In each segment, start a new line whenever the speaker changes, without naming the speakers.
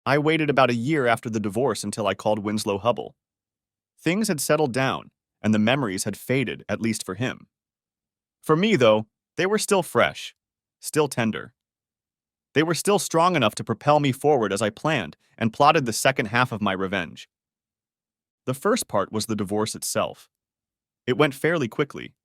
I waited about a year after the divorce until I called Winslow Hubble. Things had settled down, and the memories had faded, at least for him. For me, though, they were still fresh, still tender. They were still strong enough to propel me forward as I planned and plotted the second half of my revenge. The first part was the divorce itself. It went fairly quickly.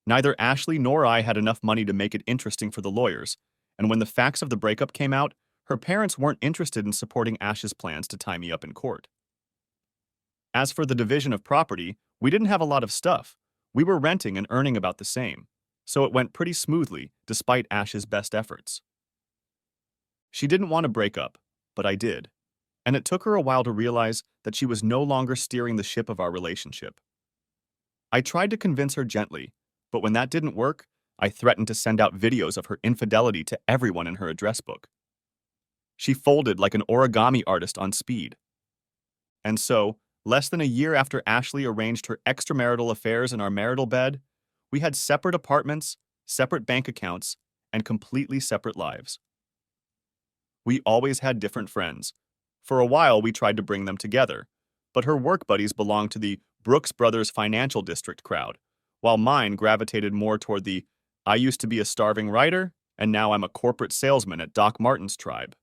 Neither Ashley nor I had enough money to make it interesting for the lawyers, and when the facts of the breakup came out, her parents weren't interested in supporting Ash's plans to tie me up in court. As for the division of property, we didn't have a lot of stuff. We were renting and earning about the same, so it went pretty smoothly despite Ash's best efforts. She didn't want to break up, but I did, and it took her a while to realize that she was no longer steering the ship of our relationship. I tried to convince her gently, but when that didn't work, I threatened to send out videos of her infidelity to everyone in her address book. She folded like an origami artist on speed. And so, less than a year after Ashley arranged her extramarital affairs in our marital bed, we had separate apartments, separate bank accounts, and completely separate lives. We always had different friends. For a while, we tried to bring them together, but her work buddies belonged to the Brooks Brothers Financial District crowd, while mine gravitated more toward the I used to be a starving writer, and now I'm a corporate salesman at Doc Martin's tribe.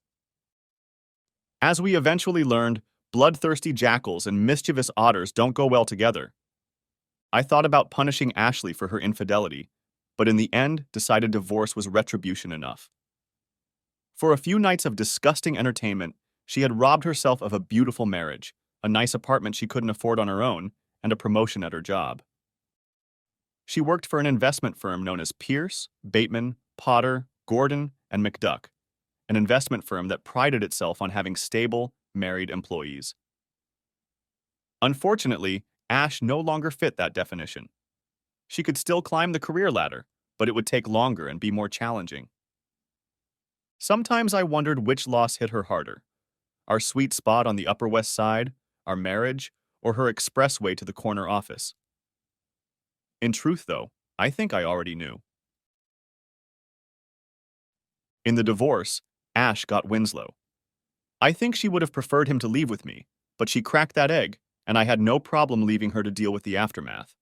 As we eventually learned, bloodthirsty jackals and mischievous otters don't go well together. I thought about punishing Ashley for her infidelity, but in the end decided divorce was retribution enough. For a few nights of disgusting entertainment, she had robbed herself of a beautiful marriage, a nice apartment she couldn't afford on her own, and a promotion at her job. She worked for an investment firm known as Pierce, Bateman, Potter, Gordon, and McDuck, an investment firm that prided itself on having stable, married employees. Unfortunately, Ash no longer fit that definition. She could still climb the career ladder, but it would take longer and be more challenging. Sometimes I wondered which loss hit her harder, our sweet spot on the Upper West Side, our marriage, or her expressway to the corner office. In truth, though, I think I already knew. In the divorce, Ash got Winslow. I think she would have preferred him to leave with me, but she cracked that egg, and I had no problem leaving her to deal with the aftermath.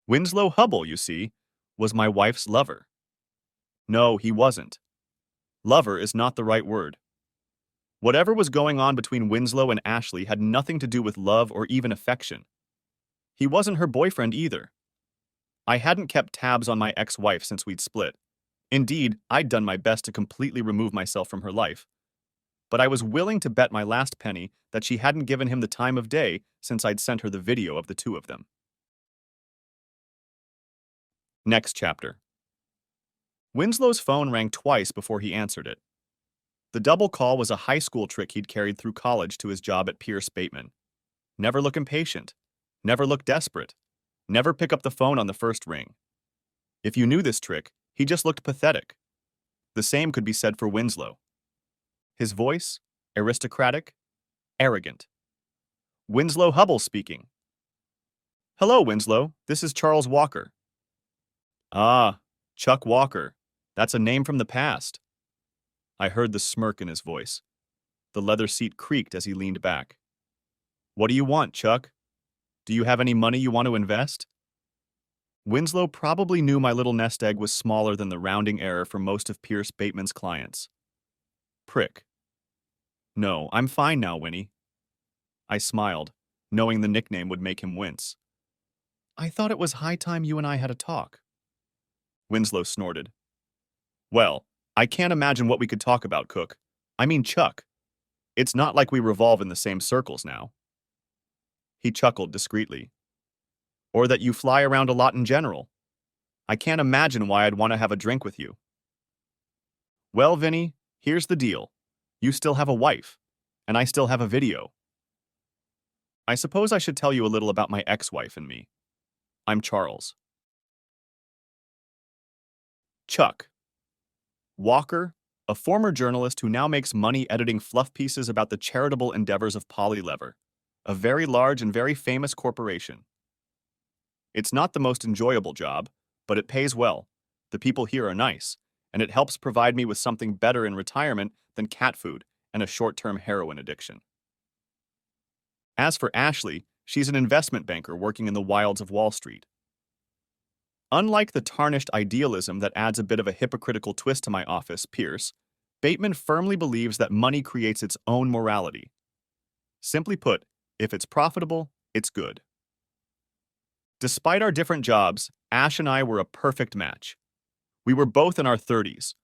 Winslow Hubble, you see, was my wife's lover. No, he wasn't. Lover is not the right word. Whatever was going on between Winslow and Ashley had nothing to do with love or even affection. He wasn't her boyfriend either. I hadn't kept tabs on my ex-wife since we'd split. Indeed, I'd done my best to completely remove myself from her life. But I was willing to bet my last penny that she hadn't given him the time of day since I'd sent her the video of the two of them. Next chapter. Winslow's phone rang twice before he answered it. The double call was a high school trick he'd carried through college to his job at Pierce Bateman. Never look impatient. Never look desperate. Never pick up the phone on the first ring. If you knew this trick, he just looked pathetic. The same could be said for Winslow. His voice, aristocratic, arrogant. Winslow Hubble speaking. Hello, Winslow. This is Charles Walker. Ah, Chuck Walker. That's a name from the past. I heard the smirk in his voice. The leather seat creaked as he leaned back. What do you want, Chuck? Do you have any money you want to invest? Winslow probably knew my little nest egg was smaller than the rounding error for most of Pierce Bateman's clients. Prick. No, I'm fine now, Winnie. I smiled, knowing the nickname would make him wince. I thought it was high time you and I had a talk. Winslow snorted. Well, I can't imagine what we could talk about, Cook. I mean, Chuck. It's not like we revolve in the same circles now. He chuckled discreetly. Or that you fly around a lot in general. I can't imagine why I'd want to have a drink with you. Well, Vinny, here's the deal. You still have a wife, and I still have a video. I suppose I should tell you a little about my ex-wife and me. I'm Charles. Chuck. Walker, a former journalist who now makes money editing fluff pieces about the charitable endeavors of Polylever, a very large and very famous corporation. It's not the most enjoyable job, but it pays well. The people here are nice, and it helps provide me with something better in retirement than cat food and a short-term heroin addiction. As for Ashley, she's an investment banker working in the wilds of Wall Street. Unlike the tarnished idealism that adds a bit of a hypocritical twist to my office, Pierce, Bateman firmly believes that money creates its own morality. Simply put, if it's profitable, it's good. Despite our different jobs, Ash and I were a perfect match. We were both in our 30s,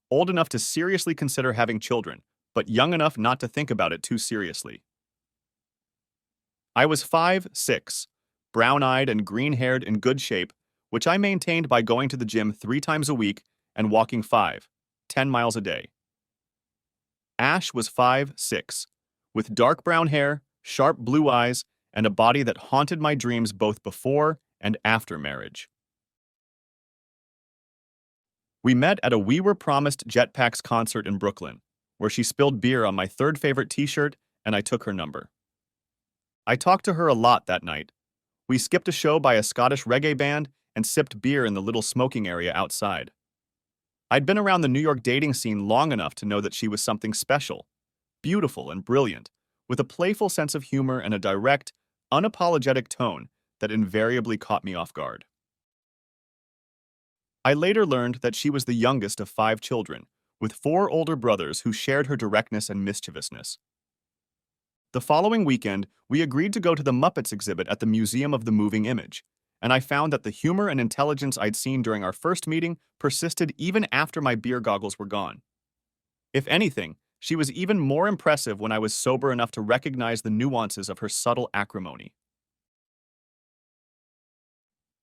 old enough to seriously consider having children, but young enough not to think about it too seriously. I was 5'6", brown-eyed and green-haired in good shape, which I maintained by going to the gym 3 times a week and walking 10 miles a day. Ash was 5'6", with dark brown hair, sharp blue eyes, and a body that haunted my dreams both before and after marriage. We met at a We Were Promised Jetpacks concert in Brooklyn, where she spilled beer on my third favorite t-shirt and I took her number. I talked to her a lot that night. We skipped a show by a Scottish reggae band and sipped beer in the little smoking area outside. I'd been around the New York dating scene long enough to know that she was something special, beautiful and brilliant, with a playful sense of humor and a direct, unapologetic tone that invariably caught me off guard. I later learned that she was the youngest of 5 children, with 4 older brothers who shared her directness and mischievousness. The following weekend, we agreed to go to the Muppets exhibit at the Museum of the Moving Image, and I found that the humor and intelligence I'd seen during our first meeting persisted even after my beer goggles were gone. If anything, she was even more impressive when I was sober enough to recognize the nuances of her subtle acrimony.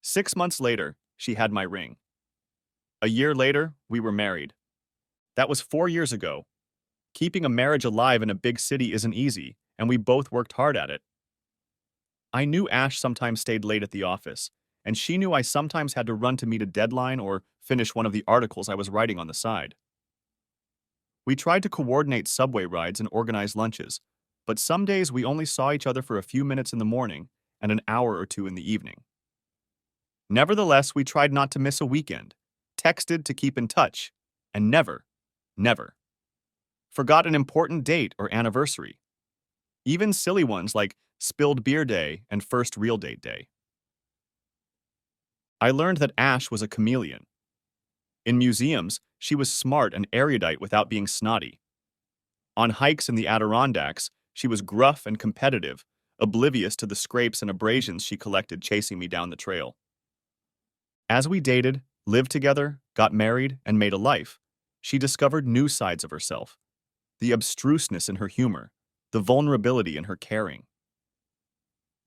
6 months later, she had my ring. A year later, we were married. That was 4 years ago. Keeping a marriage alive in a big city isn't easy, and we both worked hard at it. I knew Ash sometimes stayed late at the office, and she knew I sometimes had to run to meet a deadline or finish one of the articles I was writing on the side. We tried to coordinate subway rides and organize lunches, but some days we only saw each other for a few minutes in the morning and an hour or 2 in the evening. Nevertheless, we tried not to miss a weekend, texted to keep in touch, and never forgot an important date or anniversary. Even silly ones like Spilled Beer Day and First Real Date Day. I learned that Ash was a chameleon. In museums, she was smart and erudite without being snotty. On hikes in the Adirondacks, she was gruff and competitive, oblivious to the scrapes and abrasions she collected chasing me down the trail. As we dated, lived together, got married, and made a life, she discovered new sides of herself. The abstruseness in her humor, the vulnerability in her caring.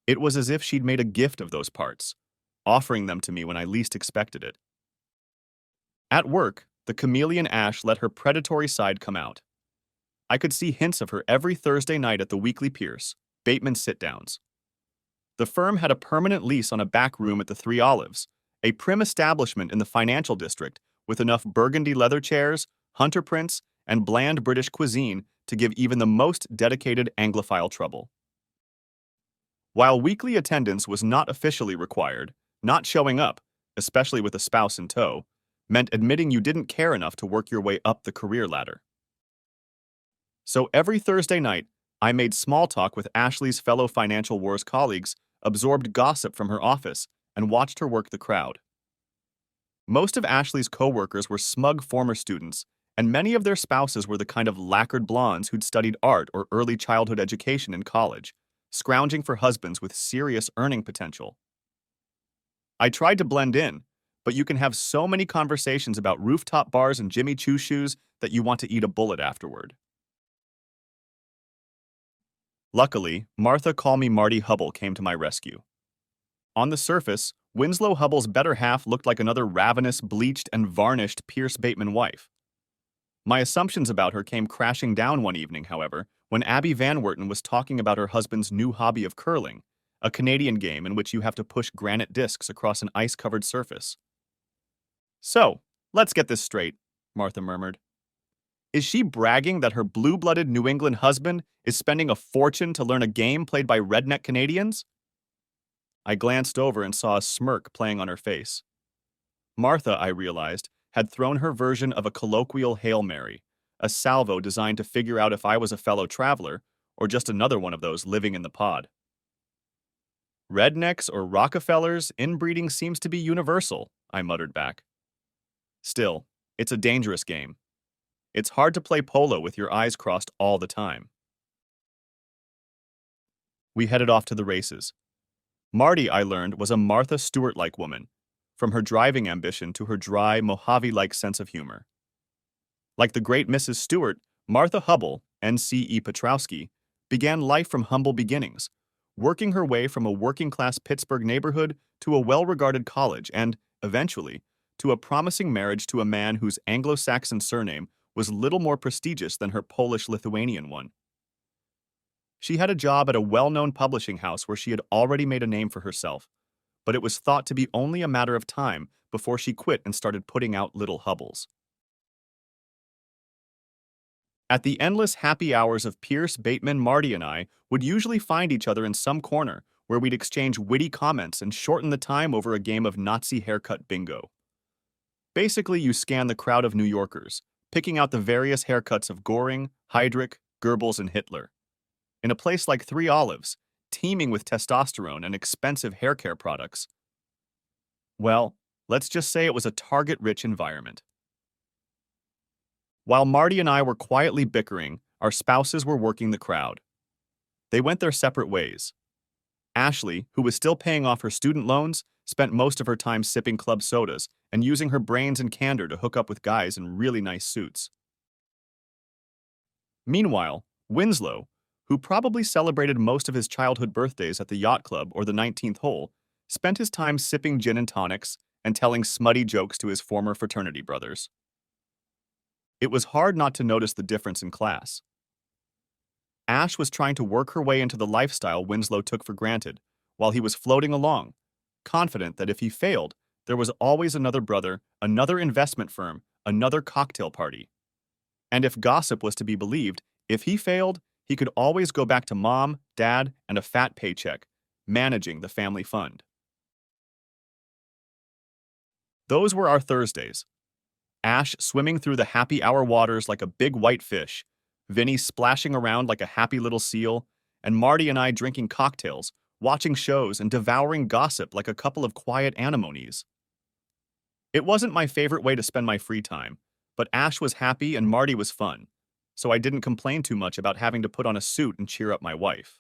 It was as if she'd made a gift of those parts, offering them to me when I least expected it. At work, the chameleon Ash let her predatory side come out. I could see hints of her every Thursday night at the weekly Pierce, Bateman sit-downs. The firm had a permanent lease on a back room at the Three Olives, a prim establishment in the financial district with enough burgundy leather chairs, hunter prints, and bland British cuisine to give even the most dedicated Anglophile trouble. While weekly attendance was not officially required, not showing up, especially with a spouse in tow, meant admitting you didn't care enough to work your way up the career ladder. So every Thursday night, I made small talk with Ashley's fellow Financial Wars colleagues, absorbed gossip from her office, and watched her work the crowd. Most of Ashley's co-workers were smug former students, and many of their spouses were the kind of lacquered blondes who'd studied art or early childhood education in college, scrounging for husbands with serious earning potential. I tried to blend in, but you can have so many conversations about rooftop bars and Jimmy Choo shoes that you want to eat a bullet afterward. Luckily, Martha Call Me Marty Hubble came to my rescue. On the surface, Winslow Hubble's better half looked like another ravenous, bleached, and varnished Pierce Bateman wife. My assumptions about her came crashing down one evening, however, when Abby Van Werten was talking about her husband's new hobby of curling, a Canadian game in which you have to push granite discs across an ice-covered surface. "So, let's get this straight," Martha murmured. "Is she bragging that her blue-blooded New England husband is spending a fortune to learn a game played by redneck Canadians?" I glanced over and saw a smirk playing on her face. Martha, I realized, had thrown her version of a colloquial Hail Mary, a salvo designed to figure out if I was a fellow traveler or just another one of those living in the pod. Rednecks or Rockefellers, inbreeding seems to be universal, I muttered back. Still, it's a dangerous game. It's hard to play polo with your eyes crossed all the time. We headed off to the races. Marty, I learned, was a Martha Stewart-like woman, from her driving ambition to her dry, Mojave-like sense of humor. Like the great Mrs. Stewart, Martha Hubble, N.C.E. Petrowski, began life from humble beginnings, working her way from a working-class Pittsburgh neighborhood to a well-regarded college and, eventually, to a promising marriage to a man whose Anglo-Saxon surname was little more prestigious than her Polish-Lithuanian one. She had a job at a well-known publishing house where she had already made a name for herself, but it was thought to be only a matter of time before she quit and started putting out little Hubbles. At the endless happy hours of Pierce, Bateman, Marty, and I would usually find each other in some corner where we'd exchange witty comments and shorten the time over a game of Nazi haircut bingo. Basically, you scan the crowd of New Yorkers, picking out the various haircuts of Goring, Heydrich, Goebbels, and Hitler. In a place like Three Olives, teeming with testosterone and expensive hair care products, well, let's just say it was a target-rich environment. While Marty and I were quietly bickering, our spouses were working the crowd. They went their separate ways. Ashley, who was still paying off her student loans, spent most of her time sipping club sodas and using her brains and candor to hook up with guys in really nice suits. Meanwhile, Winslow, who probably celebrated most of his childhood birthdays at the yacht club or the 19th hole, spent his time sipping gin and tonics and telling smutty jokes to his former fraternity brothers. It was hard not to notice the difference in class. Ash was trying to work her way into the lifestyle Winslow took for granted, while he was floating along, confident that if he failed, there was always another brother, another investment firm, another cocktail party. And if gossip was to be believed, if he failed, he could always go back to mom, dad, and a fat paycheck, managing the family fund. Those were our Thursdays. Ash swimming through the happy hour waters like a big white fish, Vinny splashing around like a happy little seal, and Marty and I drinking cocktails, watching shows, and devouring gossip like a couple of quiet anemones. It wasn't my favorite way to spend my free time, but Ash was happy and Marty was fun, so I didn't complain too much about having to put on a suit and cheer up my wife.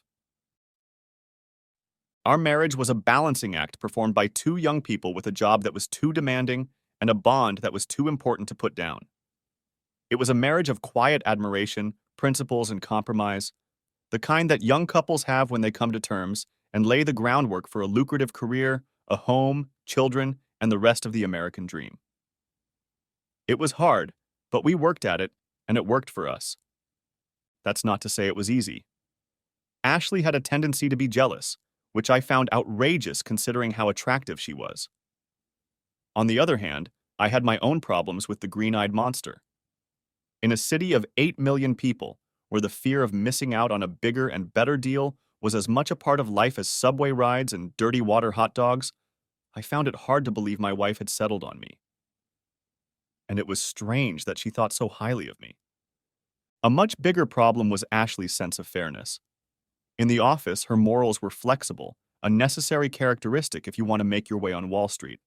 Our marriage was a balancing act performed by two young people with a job that was too demanding and a bond that was too important to put down. It was a marriage of quiet admiration, principles, and compromise, the kind that young couples have when they come to terms and lay the groundwork for a lucrative career, a home, children, and the rest of the American dream. It was hard, but we worked at it, and it worked for us. That's not to say it was easy. Ashley had a tendency to be jealous, which I found outrageous considering how attractive she was. On the other hand, I had my own problems with the green-eyed monster. In a city of 8 million people, where the fear of missing out on a bigger and better deal was as much a part of life as subway rides and dirty water hot dogs, I found it hard to believe my wife had settled on me. And it was strange that she thought so highly of me. A much bigger problem was Ashley's sense of fairness. In the office, her morals were flexible, a necessary characteristic if you want to make your way on Wall Street.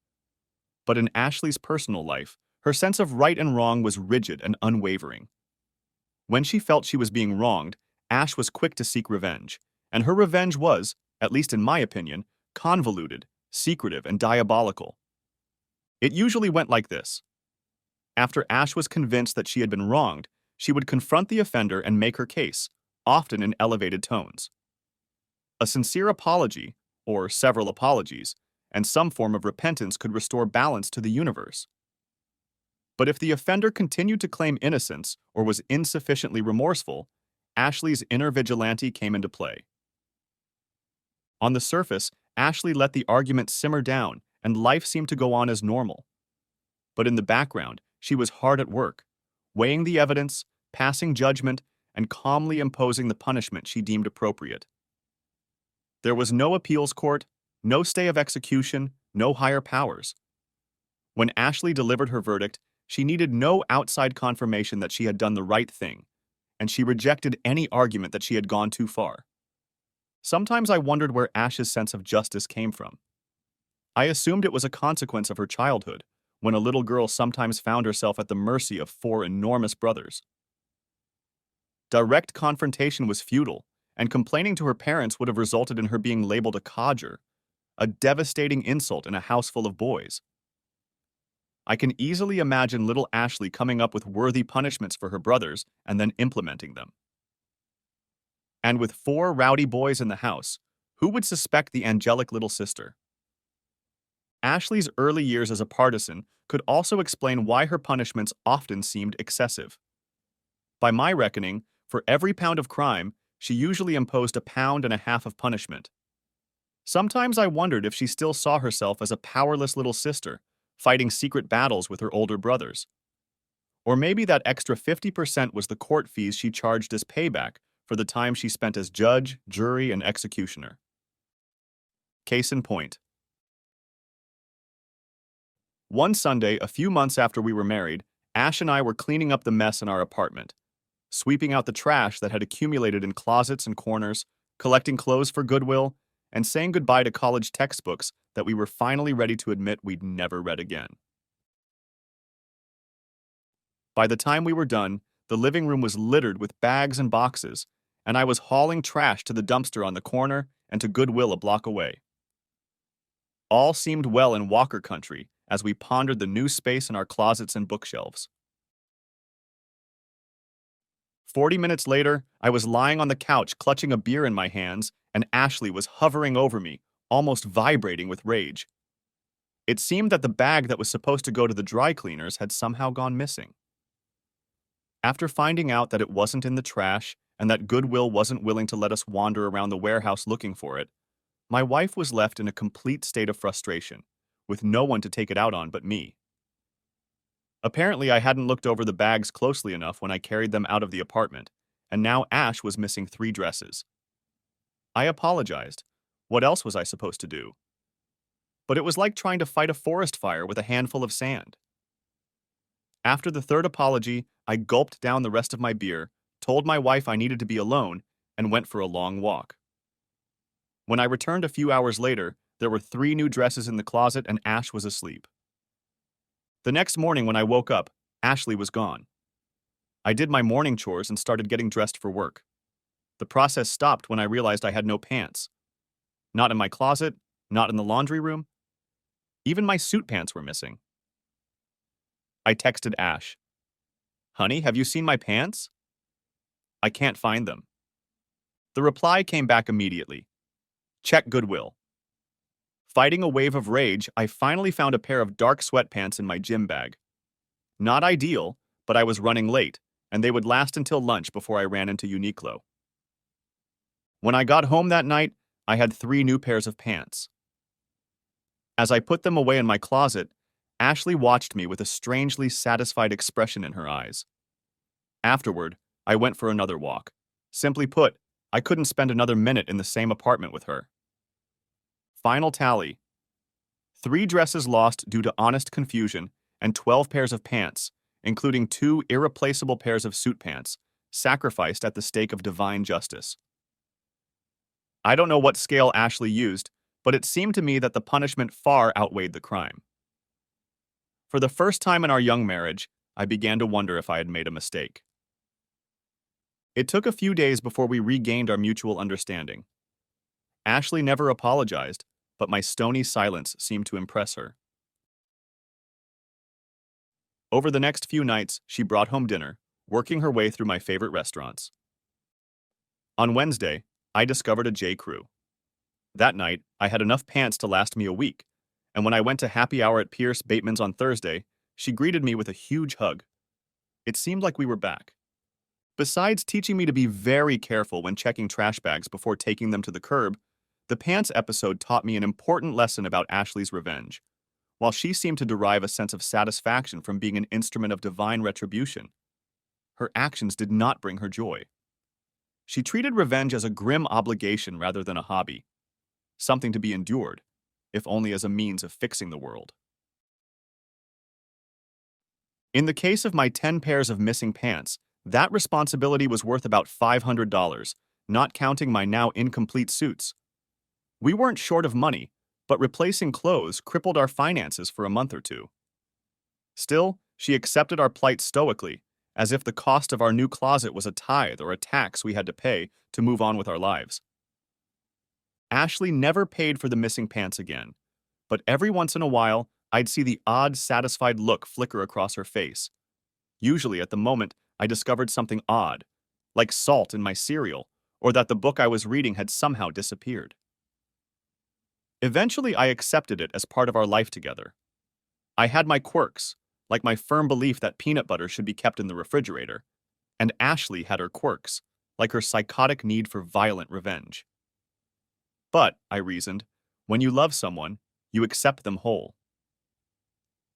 But in Ashley's personal life, her sense of right and wrong was rigid and unwavering. When she felt she was being wronged, Ash was quick to seek revenge, and her revenge was, at least in my opinion, convoluted, secretive, and diabolical. It usually went like this. After Ash was convinced that she had been wronged, she would confront the offender and make her case, often in elevated tones. A sincere apology, or several apologies, and some form of repentance could restore balance to the universe. But if the offender continued to claim innocence or was insufficiently remorseful, Ashley's inner vigilante came into play. On the surface, Ashley let the argument simmer down and life seemed to go on as normal. But in the background, she was hard at work, weighing the evidence, passing judgment, and calmly imposing the punishment she deemed appropriate. There was no appeals court, no stay of execution, no higher powers. When Ashley delivered her verdict, She needed no outside confirmation that she had done the right thing, and she rejected any argument that she had gone too far. Sometimes I wondered where Ash's sense of justice came from. I assumed it was a consequence of her childhood, when a little girl sometimes found herself at the mercy of four enormous brothers. Direct confrontation was futile, and complaining to her parents would have resulted in her being labeled a codger, a devastating insult in a house full of boys. I can easily imagine little Ashley coming up with worthy punishments for her brothers and then implementing them. And with four rowdy boys in the house, who would suspect the angelic little sister? Ashley's early years as a partisan could also explain why her punishments often seemed excessive. By my reckoning, for every pound of crime, she usually imposed 1.5 pounds of punishment. Sometimes I wondered if she still saw herself as a powerless little sister, fighting secret battles with her older brothers. Or maybe that extra 50% was the court fees she charged as payback for the time she spent as judge, jury, and executioner. Case in point. One Sunday, a few months after we were married, Ash and I were cleaning up the mess in our apartment, sweeping out the trash that had accumulated in closets and corners, collecting clothes for Goodwill, and saying goodbye to college textbooks that we were finally ready to admit we'd never read again. By the time we were done, the living room was littered with bags and boxes, and I was hauling trash to the dumpster on the corner and to Goodwill a block away. All seemed well in Walker country as we pondered the new space in our closets and bookshelves. 40 minutes later, I was lying on the couch clutching a beer in my hands, and Ashley was hovering over me, almost vibrating with rage. It seemed that the bag that was supposed to go to the dry cleaners had somehow gone missing. After finding out that it wasn't in the trash and that Goodwill wasn't willing to let us wander around the warehouse looking for it, my wife was left in a complete state of frustration, with no one to take it out on but me. Apparently, I hadn't looked over the bags closely enough when I carried them out of the apartment, and now Ash was missing 3 dresses. I apologized. What else was I supposed to do? But it was like trying to fight a forest fire with a handful of sand. After the third apology, I gulped down the rest of my beer, told my wife I needed to be alone, and went for a long walk. When I returned a few hours later, there were 3 new dresses in the closet and Ash was asleep. The next morning when I woke up, Ashley was gone. I did my morning chores and started getting dressed for work. The process stopped when I realized I had no pants. Not in my closet, not in the laundry room. Even my suit pants were missing. I texted Ash. "Honey, have you seen my pants?" "I can't find them." The reply came back immediately. "Check Goodwill." Fighting a wave of rage, I finally found a pair of dark sweatpants in my gym bag. Not ideal, but I was running late, and they would last until lunch before I ran into Uniqlo. When I got home that night, I had 3 new pairs of pants. As I put them away in my closet, Ashley watched me with a strangely satisfied expression in her eyes. Afterward, I went for another walk. Simply put, I couldn't spend another minute in the same apartment with her. Final tally. 3 dresses lost due to honest confusion and 12 pairs of pants, including 2 irreplaceable pairs of suit pants, sacrificed at the stake of divine justice. I don't know what scale Ashley used, but it seemed to me that the punishment far outweighed the crime. For the first time in our young marriage, I began to wonder if I had made a mistake. It took a few days before we regained our mutual understanding. Ashley never apologized, but my stony silence seemed to impress her. Over the next few nights, she brought home dinner, working her way through my favorite restaurants. On Wednesday, I discovered a J. Crew. That night, I had enough pants to last me a week, and when I went to happy hour at Pierce Bateman's on Thursday, she greeted me with a huge hug. It seemed like we were back. Besides teaching me to be very careful when checking trash bags before taking them to the curb, the pants episode taught me an important lesson about Ashley's revenge. While she seemed to derive a sense of satisfaction from being an instrument of divine retribution, her actions did not bring her joy. She treated revenge as a grim obligation rather than a hobby, something to be endured, if only as a means of fixing the world. In the case of my 10 pairs of missing pants, that responsibility was worth about $500, not counting my now incomplete suits. We weren't short of money, but replacing clothes crippled our finances for a month or two. Still, she accepted our plight stoically, as if the cost of our new closet was a tithe or a tax we had to pay to move on with our lives. Ashley never paid for the missing pants again, but every once in a while, I'd see the odd, satisfied look flicker across her face. Usually at the moment, I discovered something odd, like salt in my cereal, or that the book I was reading had somehow disappeared. Eventually, I accepted it as part of our life together. I had my quirks, like my firm belief that peanut butter should be kept in the refrigerator, and Ashley had her quirks, like her psychotic need for violent revenge. But, I reasoned, when you love someone, you accept them whole.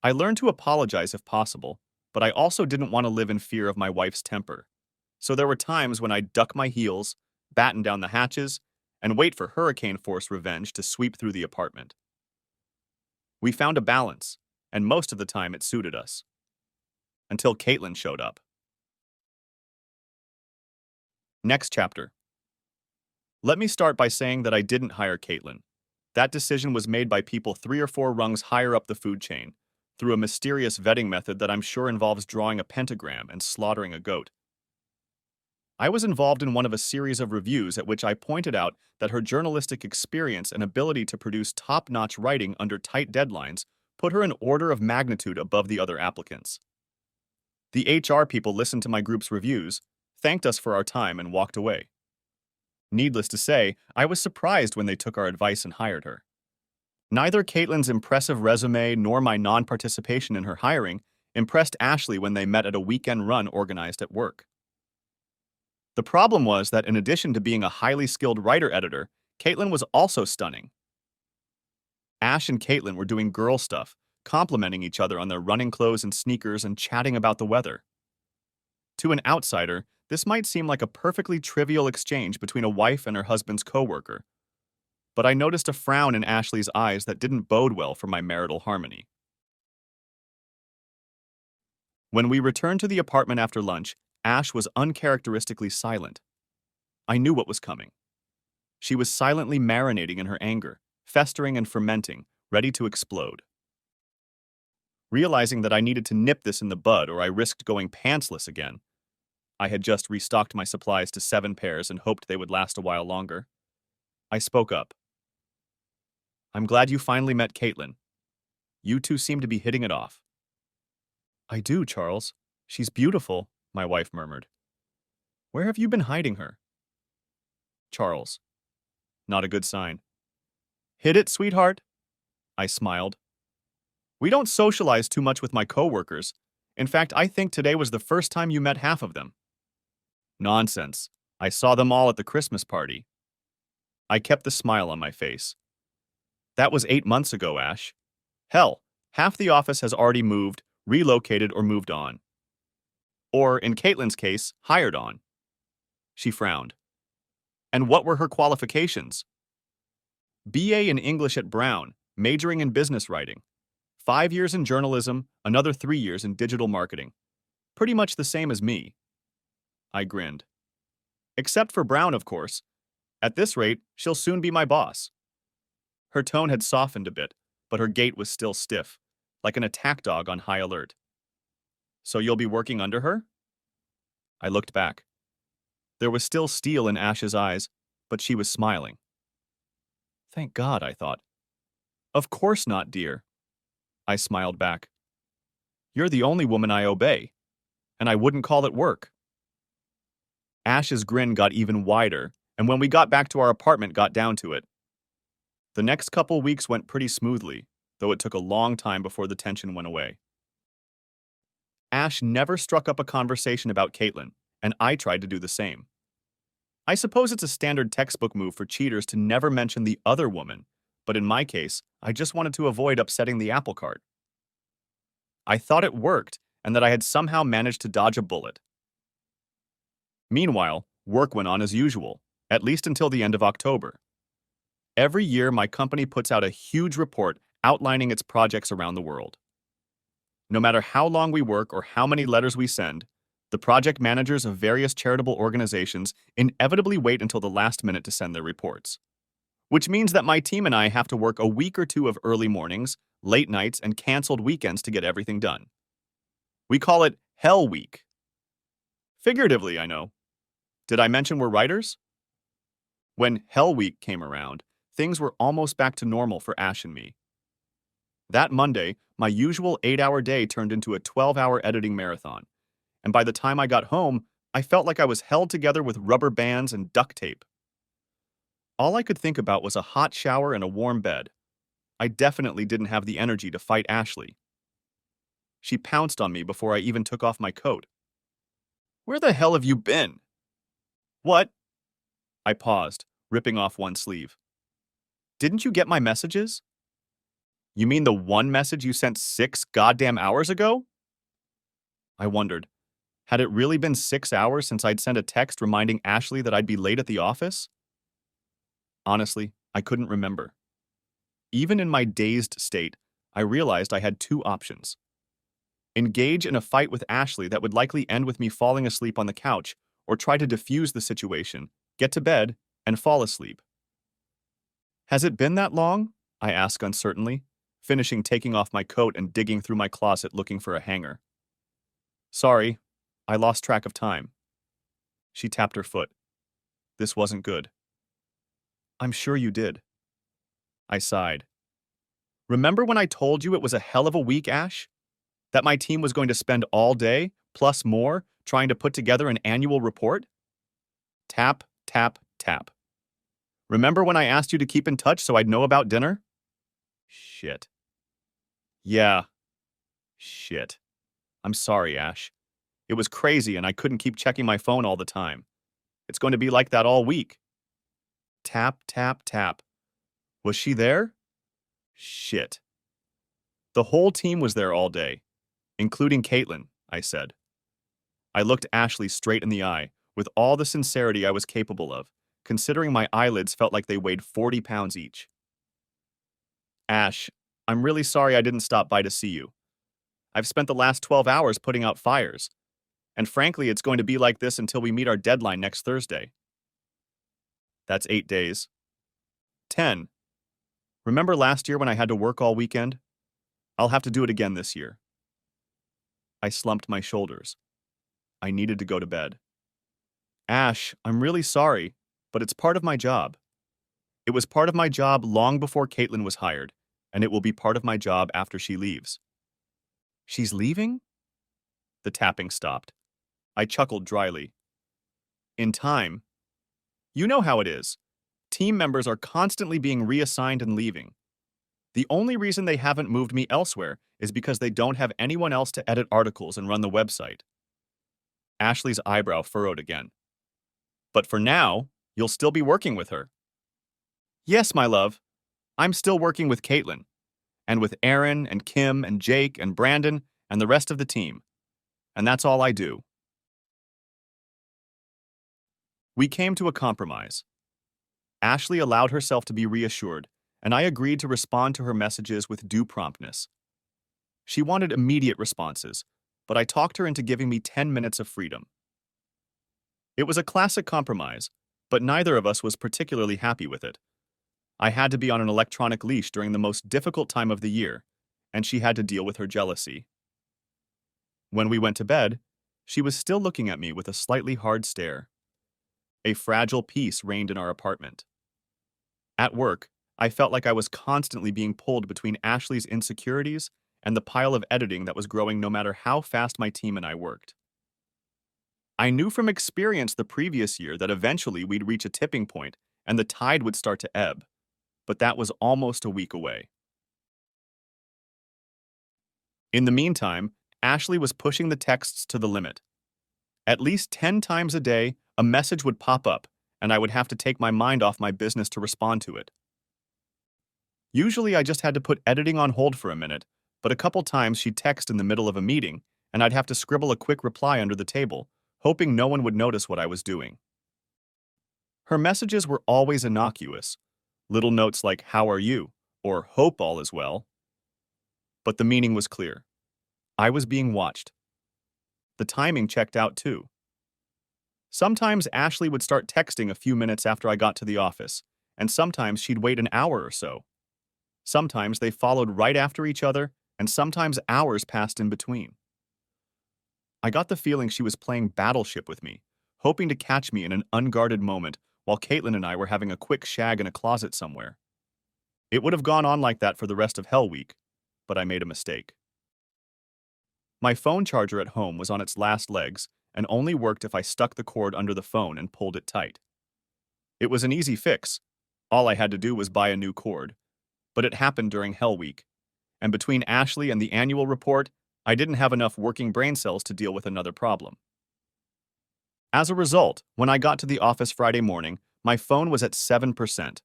I learned to apologize if possible, but I also didn't want to live in fear of my wife's temper. So there were times when I'd duck my heels, batten down the hatches, and wait for hurricane-force revenge to sweep through the apartment. We found a balance, and most of the time it suited us. Until Caitlyn showed up. Next chapter. Let me start by saying that I didn't hire Caitlyn. That decision was made by people 3 or 4 rungs higher up the food chain, through a mysterious vetting method that I'm sure involves drawing a pentagram and slaughtering a goat. I was involved in one of a series of reviews at which I pointed out that her journalistic experience and ability to produce top-notch writing under tight deadlines put her an order of magnitude above the other applicants. The HR people listened to my group's reviews, thanked us for our time, and walked away. Needless to say, I was surprised when they took our advice and hired her. Neither Caitlyn's impressive resume nor my non-participation in her hiring impressed Ashley when they met at a weekend run organized at work. The problem was that in addition to being a highly skilled writer-editor, Caitlyn was also stunning. Ash and Caitlyn were doing girl stuff, complimenting each other on their running clothes and sneakers and chatting about the weather. To an outsider, this might seem like a perfectly trivial exchange between a wife and her husband's coworker, but I noticed a frown in Ashley's eyes that didn't bode well for my marital harmony. When we returned to the apartment after lunch, Ash was uncharacteristically silent. I knew what was coming. She was silently marinating in her anger, festering and fermenting, ready to explode. Realizing that I needed to nip this in the bud or I risked going pantsless again, I had just restocked my supplies to 7 pairs and hoped they would last a while longer. I spoke up. I'm glad you finally met Caitlyn. You two seem to be hitting it off. I do, Charles. She's beautiful, my wife murmured. Where have you been hiding her? Charles. Not a good sign. Hit it, sweetheart? I smiled. We don't socialize too much with my coworkers. In fact, I think today was the first time you met half of them. Nonsense. I saw them all at the Christmas party. I kept the smile on my face. That was 8 months ago, Ash. Hell, half the office has already moved, relocated, or moved on. Or, in Caitlyn's case, hired on. She frowned. And what were her qualifications? BA in English at Brown, majoring in business writing. 5 years in journalism, another 3 years in digital marketing. Pretty much the same as me. I grinned. Except for Brown, of course. At this rate, she'll soon be my boss. Her tone had softened a bit, but her gait was still stiff, like an attack dog on high alert. So you'll be working under her? I looked back. There was still steel in Ash's eyes, but she was smiling. Thank God, I thought. Of course not, dear. I smiled back. You're the only woman I obey, and I wouldn't call it work. Ash's grin got even wider, and when we got back to our apartment, got down to it. The next couple weeks went pretty smoothly, though it took a long time before the tension went away. Ash never struck up a conversation about Caitlyn, and I tried to do the same. I suppose it's a standard textbook move for cheaters to never mention the other woman, but in my case, I just wanted to avoid upsetting the apple cart. I thought it worked, and that I had somehow managed to dodge a bullet. Meanwhile, work went on as usual, at least until the end of October. Every year, my company puts out a huge report outlining its projects around the world. No matter how long we work or how many letters we send, the project managers of various charitable organizations inevitably wait until the last minute to send their reports. Which means that my team and I have to work a week or two of early mornings, late nights, and canceled weekends to get everything done. We call it Hell Week. Figuratively, I know. Did I mention we're writers? When Hell Week came around, things were almost back to normal for Ash and me. That Monday, my usual 8-hour day turned into a 12-hour editing marathon, and by the time I got home, I felt like I was held together with rubber bands and duct tape. All I could think about was a hot shower and a warm bed. I definitely didn't have the energy to fight Ashley. She pounced on me before I even took off my coat. "Where the hell have you been?" "What?" I paused, ripping off one sleeve. "Didn't you get my messages?" "You mean the one message you sent 6 goddamn hours ago?" I wondered, had it really been 6 hours since I'd sent a text reminding Ashley that I'd be late at the office? Honestly, I couldn't remember. Even in my dazed state, I realized I had two options. Engage in a fight with Ashley that would likely end with me falling asleep on the couch, or try to defuse the situation, get to bed, and fall asleep. "Has it been that long?" I asked uncertainly, finishing taking off my coat and digging through my closet looking for a hanger. "Sorry, I lost track of time." She tapped her foot. This wasn't good. "I'm sure you did." I sighed. "Remember when I told you it was a hell of a week, Ash? That my team was going to spend all day, plus more, trying to put together an annual report?" Tap, tap, tap. "Remember when I asked you to keep in touch so I'd know about dinner?" Shit. "Yeah. Shit. I'm sorry, Ash. It was crazy and I couldn't keep checking my phone all the time. It's going to be like that all week." Tap, tap, tap. "Was she there?" Shit. "The whole team was there all day, including Caitlyn," I said. I looked Ashley straight in the eye, with all the sincerity I was capable of, considering my eyelids felt like they weighed 40 pounds each. "Ash, I'm really sorry I didn't stop by to see you. I've spent the last 12 hours putting out fires, and frankly, it's going to be like this until we meet our deadline next Thursday." "That's 8 days." "10. Remember last year when I had to work all weekend? I'll have to do it again this year." I slumped my shoulders. I needed to go to bed. "Ash, I'm really sorry, but it's part of my job. It was part of my job long before Caitlyn was hired, and it will be part of my job after she leaves." "She's leaving?" The tapping stopped. I chuckled dryly. "In time. You know how it is. Team members are constantly being reassigned and leaving. The only reason they haven't moved me elsewhere is because they don't have anyone else to edit articles and run the website." Ashley's eyebrow furrowed again. "But for now, you'll still be working with her." "Yes, my love. I'm still working with Caitlyn, and with Aaron and Kim and Jake and Brandon and the rest of the team. And that's all I do." We came to a compromise. Ashley allowed herself to be reassured, and I agreed to respond to her messages with due promptness. She wanted immediate responses, but I talked her into giving me 10 minutes of freedom. It was a classic compromise, but neither of us was particularly happy with it. I had to be on an electronic leash during the most difficult time of the year, and she had to deal with her jealousy. When we went to bed, she was still looking at me with a slightly hard stare. A fragile peace reigned in our apartment. At work, I felt like I was constantly being pulled between Ashley's insecurities and the pile of editing that was growing no matter how fast my team and I worked. I knew from experience the previous year that eventually we'd reach a tipping point and the tide would start to ebb, but that was almost a week away. In the meantime, Ashley was pushing the texts to the limit. At least 10 times a day, a message would pop up, and I would have to take my mind off my business to respond to it. Usually I just had to put editing on hold for a minute, but a couple times she'd text in the middle of a meeting, and I'd have to scribble a quick reply under the table, hoping no one would notice what I was doing. Her messages were always innocuous, little notes like, "How are you?" or "Hope all is well." But the meaning was clear. I was being watched. The timing checked out too. Sometimes Ashley would start texting a few minutes after I got to the office, and sometimes she'd wait an hour or so. Sometimes they followed right after each other, and sometimes hours passed in between. I got the feeling she was playing Battleship with me, hoping to catch me in an unguarded moment while Caitlyn and I were having a quick shag in a closet somewhere. It would have gone on like that for the rest of Hell Week, but I made a mistake. My phone charger at home was on its last legs and only worked if I stuck the cord under the phone and pulled it tight. It was an easy fix. All I had to do was buy a new cord, but it happened during Hell Week, and between Ashley and the annual report, I didn't have enough working brain cells to deal with another problem. As a result, when I got to the office Friday morning, my phone was at 7%.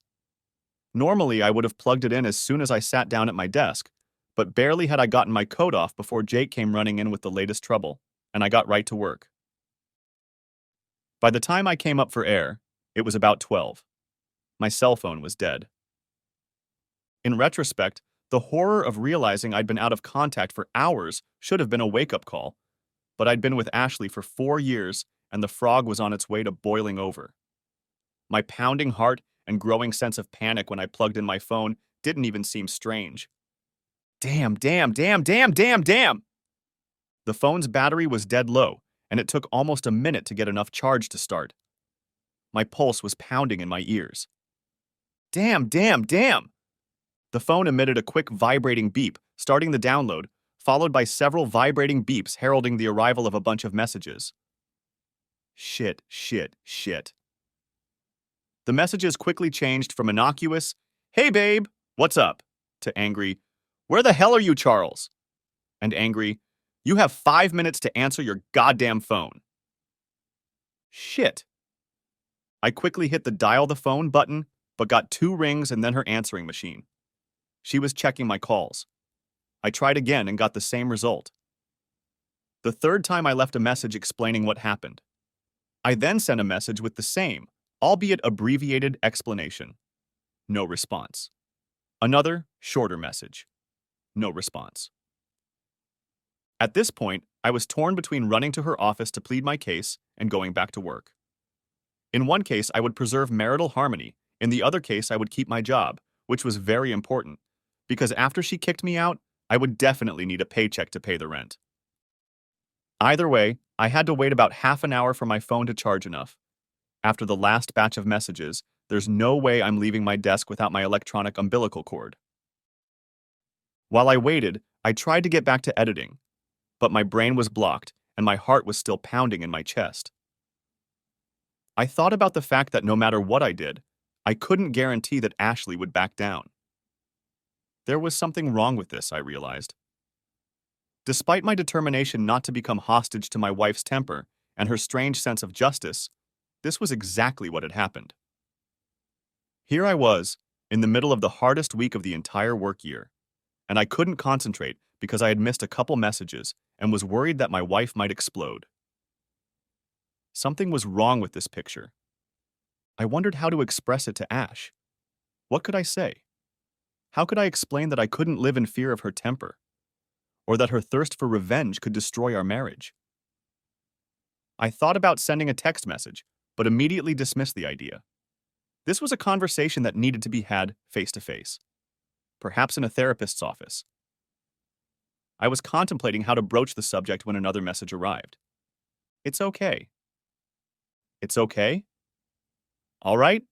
Normally, I would have plugged it in as soon as I sat down at my desk, but barely had I gotten my coat off before Jake came running in with the latest trouble, and I got right to work. By the time I came up for air, it was about 12. My cell phone was dead. In retrospect, the horror of realizing I'd been out of contact for hours should have been a wake-up call, but I'd been with Ashley for 4 years, and the frog was on its way to boiling over. My pounding heart and growing sense of panic when I plugged in my phone didn't even seem strange. Damn. The phone's battery was dead low, and it took almost a minute to get enough charge to start. My pulse was pounding in my ears. Damn. The phone emitted a quick vibrating beep, starting the download, followed by several vibrating beeps heralding the arrival of a bunch of messages. Shit. The messages quickly changed from innocuous, "Hey babe, what's up?" to angry, "Where the hell are you, Charles?" and angry, "You have 5 minutes to answer your goddamn phone." Shit. I quickly hit the dial the phone button, but got 2 rings and then her answering machine. She was checking my calls. I tried again and got the same result. The third time I left a message explaining what happened. I then sent a message with the same, albeit abbreviated, explanation. No response. Another, shorter message. No response. At this point, I was torn between running to her office to plead my case and going back to work. In one case, I would preserve marital harmony. In the other case, I would keep my job, which was very important, because after she kicked me out, I would definitely need a paycheck to pay the rent. Either way, I had to wait about half an hour for my phone to charge enough. After the last batch of messages, there's no way I'm leaving my desk without my electronic umbilical cord. While I waited, I tried to get back to editing, but my brain was blocked and my heart was still pounding in my chest. I thought about the fact that no matter what I did, I couldn't guarantee that Ashley would back down. There was something wrong with this, I realized. Despite my determination not to become hostage to my wife's temper and her strange sense of justice, this was exactly what had happened. Here I was, in the middle of the hardest week of the entire work year, and I couldn't concentrate because I had missed a couple messages and was worried that my wife might explode. Something was wrong with this picture. I wondered how to express it to Ash. What could I say? How could I explain that I couldn't live in fear of her temper, or that her thirst for revenge could destroy our marriage? I thought about sending a text message, but immediately dismissed the idea. This was a conversation that needed to be had face-to-face, perhaps in a therapist's office. I was contemplating how to broach the subject when another message arrived. It's okay. It's okay? All right?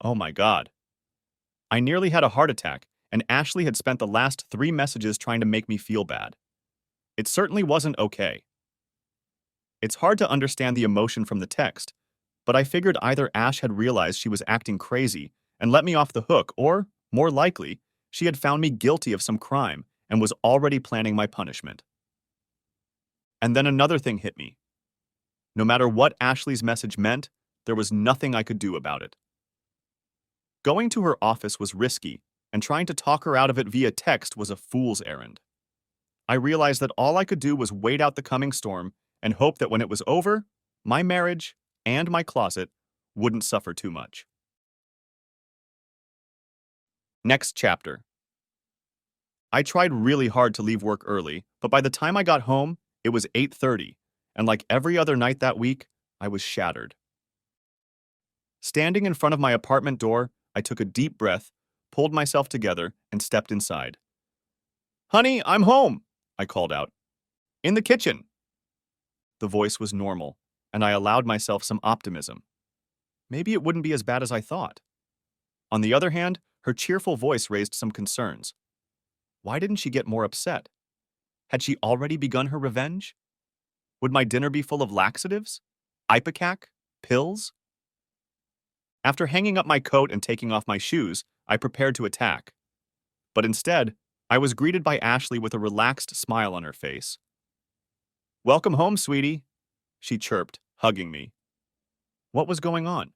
Oh my God. I nearly had a heart attack, and Ashley had spent the last 3 messages trying to make me feel bad. It certainly wasn't okay. It's hard to understand the emotion from the text, but I figured either Ash had realized she was acting crazy and let me off the hook, or, more likely, she had found me guilty of some crime and was already planning my punishment. And then another thing hit me. No matter what Ashley's message meant, there was nothing I could do about it. Going to her office was risky, and trying to talk her out of it via text was a fool's errand. I realized that all I could do was wait out the coming storm and hope that when it was over, my marriage and my closet wouldn't suffer too much. Next chapter. I tried really hard to leave work early, But by the time I got home, it was 8:30, and like every other night that week, I was shattered. Standing in front of my apartment door, I took a deep breath, pulled myself together, and stepped inside. "Honey, I'm home," I called out. "In the kitchen." The voice was normal, and I allowed myself some optimism. Maybe it wouldn't be as bad as I thought. On the other hand, her cheerful voice raised some concerns. Why didn't she get more upset? Had she already begun her revenge? Would my dinner be full of laxatives? Ipecac? Pills? After hanging up my coat and taking off my shoes, I prepared to attack. But instead, I was greeted by Ashley with a relaxed smile on her face. "Welcome home, sweetie," she chirped, hugging me. What was going on?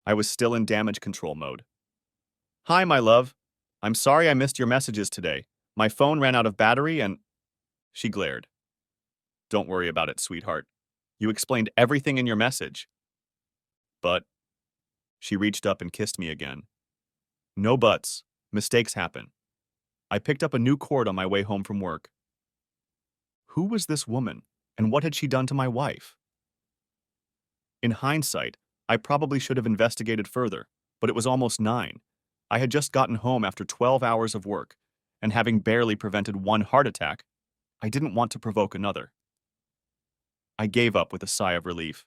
I was still in damage control mode. "Hi, my love. I'm sorry I missed your messages today. My phone ran out of battery and—" She glared. "Don't worry about it, sweetheart. You explained everything in your message." But she reached up and kissed me again. No buts. Mistakes happen. I picked up a new cord on my way home from work. Who was this woman, and what had she done to my wife? In hindsight, I probably should have investigated further, but it was almost 9. I had just gotten home after 12 hours of work, and having barely prevented one heart attack, I didn't want to provoke another. I gave up with a sigh of relief.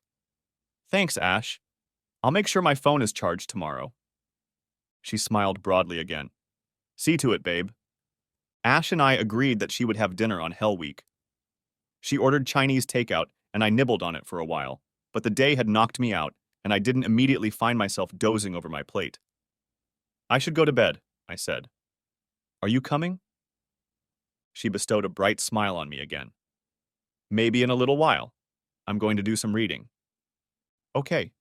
"Thanks, Ash. I'll make sure my phone is charged tomorrow." She smiled broadly again. "See to it, babe." Ash and I agreed that she would have dinner on Hell Week. She ordered Chinese takeout, and I nibbled on it for a while, but the day had knocked me out, and I didn't immediately find myself dozing over my plate. "I should go to bed," I said. "Are you coming?" She bestowed a bright smile on me again. "Maybe in a little while. I'm going to do some reading." "Okay."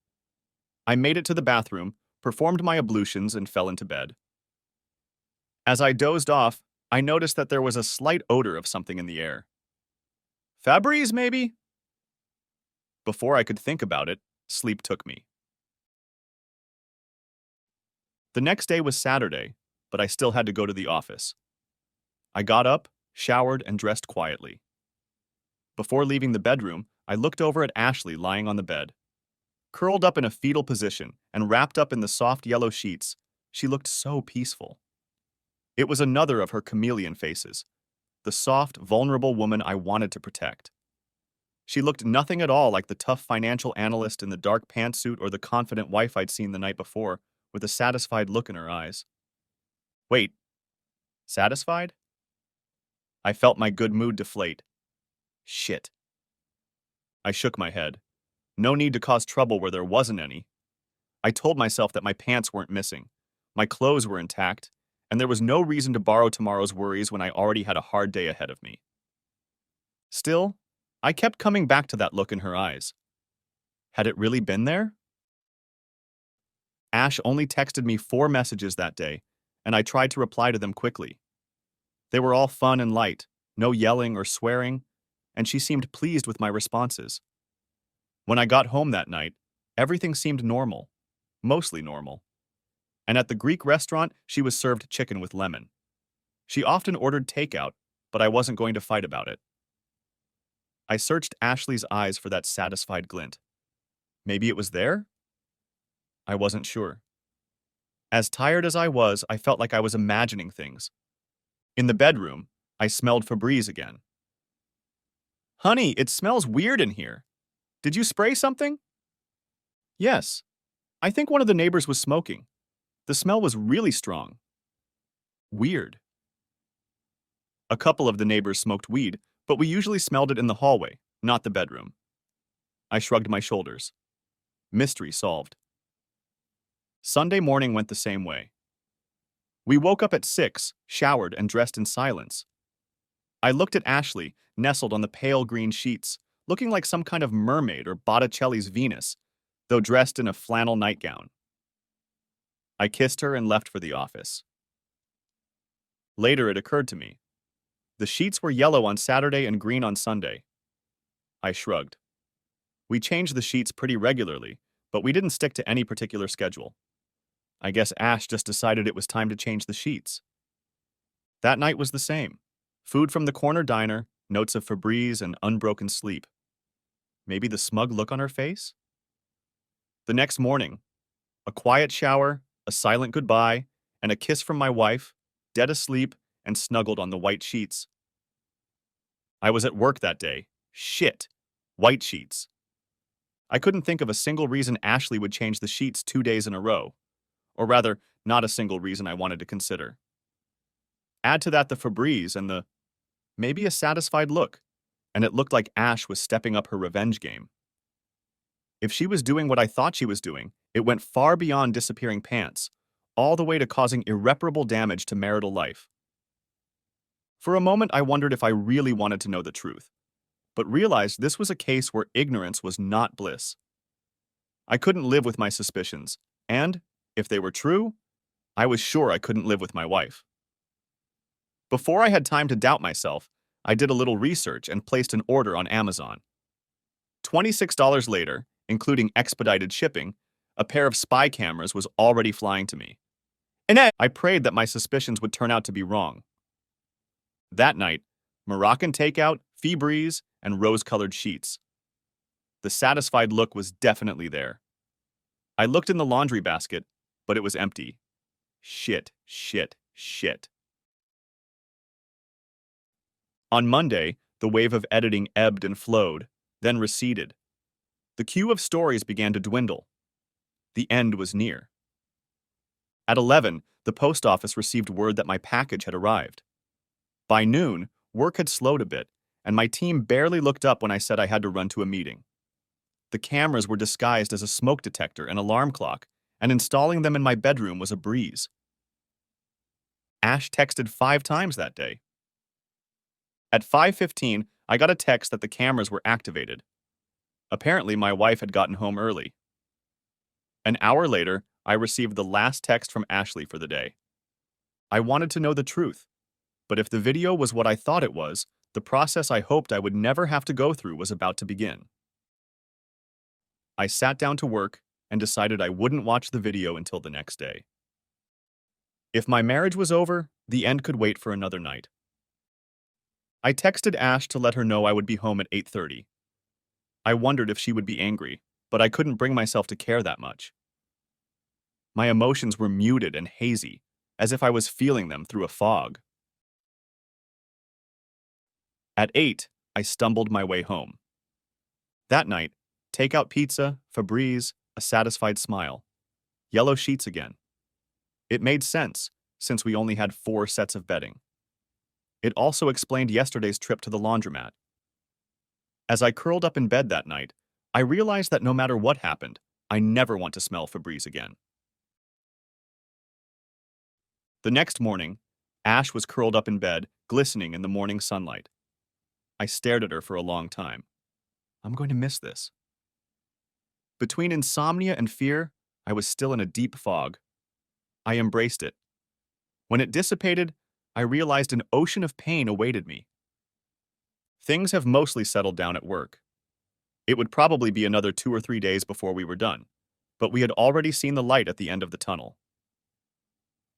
I made it to the bathroom, performed my ablutions, and fell into bed. As I dozed off, I noticed that there was a slight odor of something in the air. Febreze, maybe? Before I could think about it, sleep took me. The next day was Saturday, but I still had to go to the office. I got up, showered, and dressed quietly. Before leaving the bedroom, I looked over at Ashley lying on the bed. Curled up in a fetal position and wrapped up in the soft yellow sheets, she looked so peaceful. It was another of her chameleon faces, the soft, vulnerable woman I wanted to protect. She looked nothing at all like the tough financial analyst in the dark pantsuit or the confident wife I'd seen the night before, with a satisfied look in her eyes. Wait, satisfied? I felt my good mood deflate. Shit. I shook my head. No need to cause trouble where there wasn't any. I told myself that my pants weren't missing, my clothes were intact, and there was no reason to borrow tomorrow's worries when I already had a hard day ahead of me. Still, I kept coming back to that look in her eyes. Had it really been there? Ash only texted me 4 messages that day, and I tried to reply to them quickly. They were all fun and light, no yelling or swearing, and she seemed pleased with my responses. When I got home that night, everything seemed normal, mostly normal. And at the Greek restaurant, she was served chicken with lemon. She often ordered takeout, but I wasn't going to fight about it. I searched Ashley's eyes for that satisfied glint. Maybe it was there? I wasn't sure. As tired as I was, I felt like I was imagining things. In the bedroom, I smelled Febreze again. Honey, it smells weird in here. Did you spray something? Yes. I think one of the neighbors was smoking. The smell was really strong. Weird. A couple of the neighbors smoked weed, but we usually smelled it in the hallway, not the bedroom. I shrugged my shoulders. Mystery solved. Sunday morning went the same way. We woke up at 6, showered, and dressed in silence. I looked at Ashley, nestled on the pale green sheets, looking like some kind of mermaid or Botticelli's Venus, though dressed in a flannel nightgown. I kissed her and left for the office. Later, it occurred to me. The sheets were yellow on Saturday and green on Sunday. I shrugged. We changed the sheets pretty regularly, but we didn't stick to any particular schedule. I guess Ash just decided it was time to change the sheets. That night was the same. Food from the corner diner, notes of Febreze and unbroken sleep. Maybe the smug look on her face? The next morning, a quiet shower, a silent goodbye, and a kiss from my wife, dead asleep and snuggled on the white sheets. I was at work that day. Shit. White sheets. I couldn't think of a single reason Ashley would change the sheets 2 days in a row. Or rather, not a single reason I wanted to consider. Add to that the Febreze and the maybe a satisfied look, and it looked like Ash was stepping up her revenge game. If she was doing what I thought she was doing, it went far beyond disappearing pants, all the way to causing irreparable damage to marital life. For a moment, I wondered if I really wanted to know the truth, but realized this was a case where ignorance was not bliss. I couldn't live with my suspicions, and, if they were true, I was sure I couldn't live with my wife. Before I had time to doubt myself, I did a little research and placed an order on Amazon. $26 later, including expedited shipping, a pair of spy cameras was already flying to me. And I prayed that my suspicions would turn out to be wrong. That night, Moroccan takeout, Febreze, and rose-colored sheets. The satisfied look was definitely there. I looked in the laundry basket, but it was empty. Shit, shit, shit. On Monday, the wave of editing ebbed and flowed, then receded. The queue of stories began to dwindle. The end was near. At 11, the post office received word that my package had arrived. By noon, work had slowed a bit, and my team barely looked up when I said I had to run to a meeting. The cameras were disguised as a smoke detector and alarm clock, and installing them in my bedroom was a breeze. Ash texted 5 times that day. At 5:15, I got a text that the cameras were activated. Apparently, my wife had gotten home early. An hour later, I received the last text from Ashley for the day. I wanted to know the truth, but if the video was what I thought it was, the process I hoped I would never have to go through was about to begin. I sat down to work and decided I wouldn't watch the video until the next day. If my marriage was over, the end could wait for another night. I texted Ash to let her know I would be home at 8:30. I wondered if she would be angry, but I couldn't bring myself to care that much. My emotions were muted and hazy, as if I was feeling them through a fog. At 8, I stumbled my way home. That night, takeout pizza, Febreze, a satisfied smile. Yellow sheets again. It made sense, since we only had 4 sets of bedding. It also explained yesterday's trip to the laundromat. As I curled up in bed that night, I realized that no matter what happened, I never want to smell Febreze again. The next morning, Ash was curled up in bed, glistening in the morning sunlight. I stared at her for a long time. I'm going to miss this. Between insomnia and fear, I was still in a deep fog. I embraced it. When it dissipated, I realized an ocean of pain awaited me. Things have mostly settled down at work. It would probably be another 2 or 3 days before we were done, but we had already seen the light at the end of the tunnel.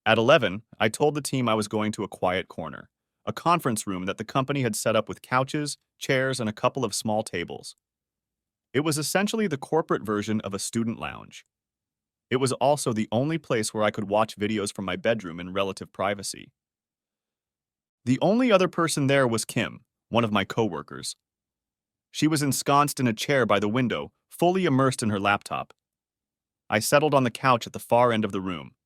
At 11, I told the team I was going to a quiet corner, a conference room that the company had set up with couches, chairs, and a couple of small tables. It was essentially the corporate version of a student lounge. It was also the only place where I could watch videos from my bedroom in relative privacy. The only other person there was Kim, one of my coworkers. She was ensconced in a chair by the window, fully immersed in her laptop. I settled on the couch at the far end of the room.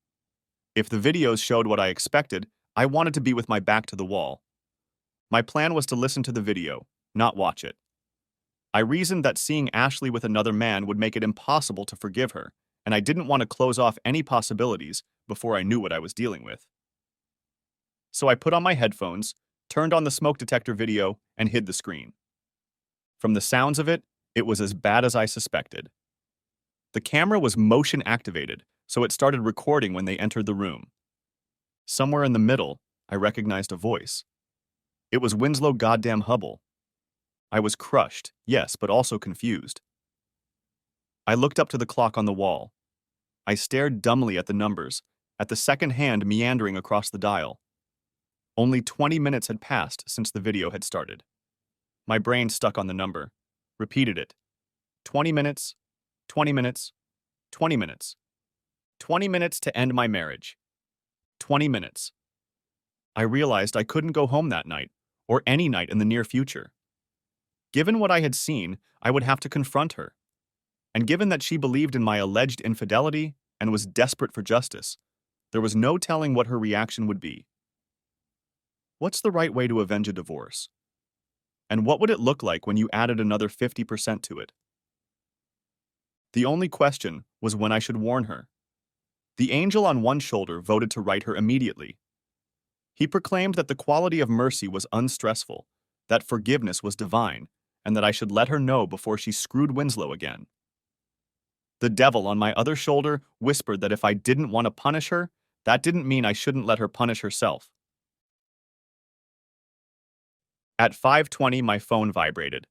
If the videos showed what I expected, I wanted to be with my back to the wall. My plan was to listen to the video, not watch it. I reasoned that seeing Ashley with another man would make it impossible to forgive her, and I didn't want to close off any possibilities before I knew what I was dealing with. So I put on my headphones, turned on the smoke detector video, and hid the screen. From the sounds of it, it was as bad as I suspected. The camera was motion activated, so it started recording when they entered the room. Somewhere in the middle, I recognized a voice. It was Winslow goddamn Hubble. I was crushed, yes, but also confused. I looked up to the clock on the wall. I stared dumbly at the numbers, at the second hand meandering across the dial. Only 20 minutes had passed since the video had started. My brain stuck on the number, repeated it. 20 minutes, 20 minutes, 20 minutes. 20 minutes to end my marriage. 20 minutes. I realized I couldn't go home that night, or any night in the near future. Given what I had seen, I would have to confront her. And given that she believed in my alleged infidelity and was desperate for justice, there was no telling what her reaction would be. What's the right way to avenge a divorce? And what would it look like when you added another 50% to it? The only question was when I should warn her. The angel on one shoulder voted to right her immediately. He proclaimed that the quality of mercy was unstressful, that forgiveness was divine, and that I should let her know before she screwed Winslow again. The devil on my other shoulder whispered that if I didn't want to punish her, that didn't mean I shouldn't let her punish herself. At 5:20, my phone vibrated.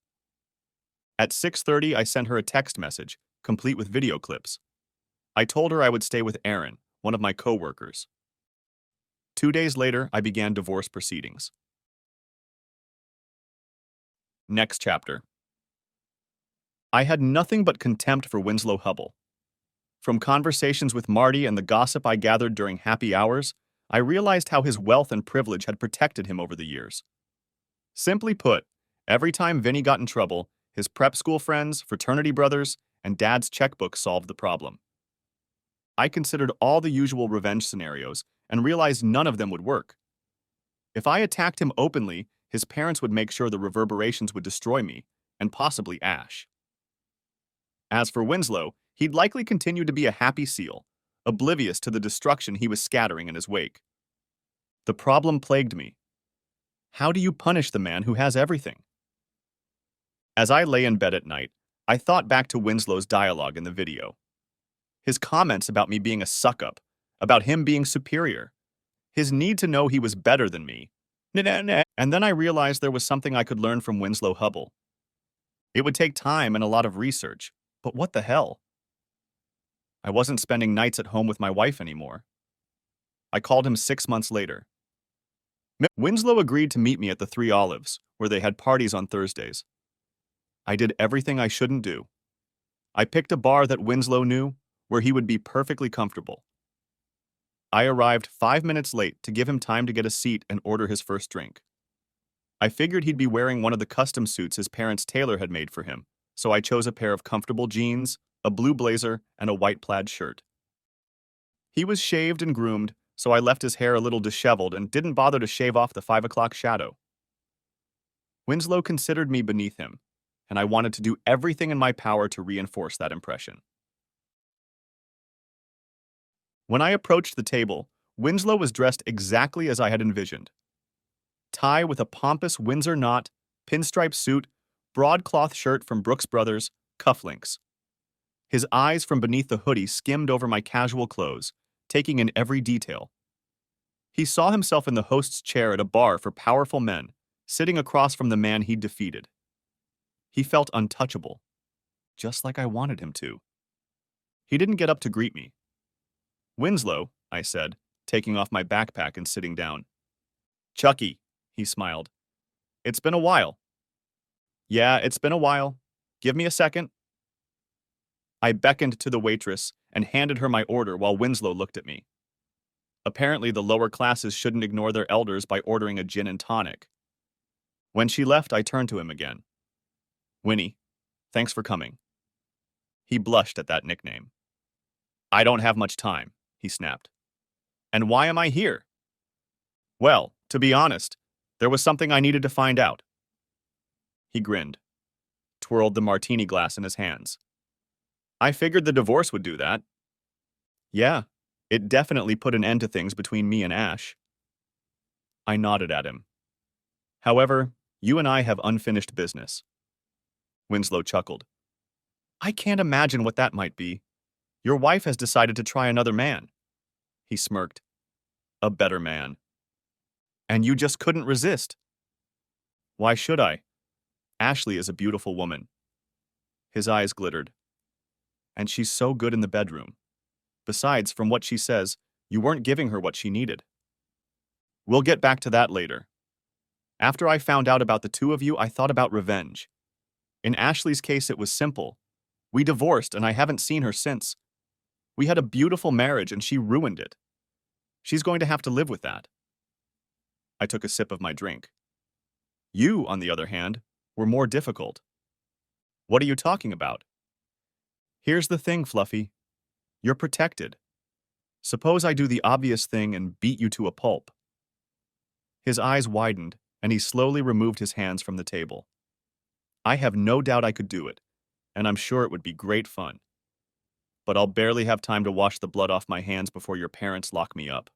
At 6:30, I sent her a text message, complete with video clips. I told her I would stay with Aaron, one of my co-workers. 2 days later, I began divorce proceedings. Next chapter. I had nothing but contempt for Winslow Hubble. From conversations with Marty and the gossip I gathered during happy hours, I realized how his wealth and privilege had protected him over the years. Simply put, every time Vinny got in trouble, his prep school friends, fraternity brothers, and Dad's checkbook solved the problem. I considered all the usual revenge scenarios and realized none of them would work. If I attacked him openly, his parents would make sure the reverberations would destroy me, and possibly Ash. As for Winslow, he'd likely continue to be a happy seal, oblivious to the destruction he was scattering in his wake. The problem plagued me. How do you punish the man who has everything? As I lay in bed at night, I thought back to Winslow's dialogue in the video. His comments about me being a suck-up, about him being superior, his need to know he was better than me. And then I realized there was something I could learn from Winslow Hubble. It would take time and a lot of research, but what the hell? I wasn't spending nights at home with my wife anymore. I called him 6 months later. Winslow agreed to meet me at the Three Olives, where they had parties on Thursdays. I did everything I shouldn't do. I picked a bar that Winslow knew, where he would be perfectly comfortable. I arrived 5 minutes late to give him time to get a seat and order his first drink. I figured he'd be wearing one of the custom suits his parents' tailor had made for him, so I chose a pair of comfortable jeans, a blue blazer, and a white plaid shirt. He was shaved and groomed, so I left his hair a little disheveled and didn't bother to shave off the 5 o'clock shadow. Winslow considered me beneath him, and I wanted to do everything in my power to reinforce that impression. When I approached the table, Winslow was dressed exactly as I had envisioned. Tie with a pompous Windsor knot, pinstripe suit, broadcloth shirt from Brooks Brothers, cufflinks. His eyes from beneath the hoodie skimmed over my casual clothes, taking in every detail. He saw himself in the host's chair at a bar for powerful men, sitting across from the man he'd defeated. He felt untouchable, just like I wanted him to. He didn't get up to greet me. "Winslow," I said, taking off my backpack and sitting down. "Chucky," he smiled. "It's been a while." "Yeah, it's been a while. Give me a second." I beckoned to the waitress and handed her my order while Winslow looked at me. Apparently, the lower classes shouldn't ignore their elders by ordering a gin and tonic. When she left, I turned to him again. "Winnie, thanks for coming." He blushed at that nickname. "I don't have much time," he snapped. "And why am I here?" "Well, to be honest, there was something I needed to find out." He grinned, twirled the martini glass in his hands. "I figured the divorce would do that." "Yeah, it definitely put an end to things between me and Ash." I nodded at him. "However, you and I have unfinished business." Winslow chuckled. "I can't imagine what that might be. Your wife has decided to try another man." He smirked. "A better man." "And you just couldn't resist." "Why should I? Ashley is a beautiful woman." His eyes glittered. "And she's so good in the bedroom. Besides, from what she says, you weren't giving her what she needed." We'll get back to that later. After I found out about the two of you, I thought about revenge. In Ashley's case, it was simple. We divorced, and I haven't seen her since. We had a beautiful marriage, and she ruined it. She's going to have to live with that. I took a sip of my drink. You, on the other hand, were more difficult. What are you talking about? Here's the thing, Fluffy. You're protected. Suppose I do the obvious thing and beat you to a pulp. His eyes widened, and he slowly removed his hands from the table. I have no doubt I could do it, and I'm sure it would be great fun. But I'll barely have time to wash the blood off my hands before your parents lock me up.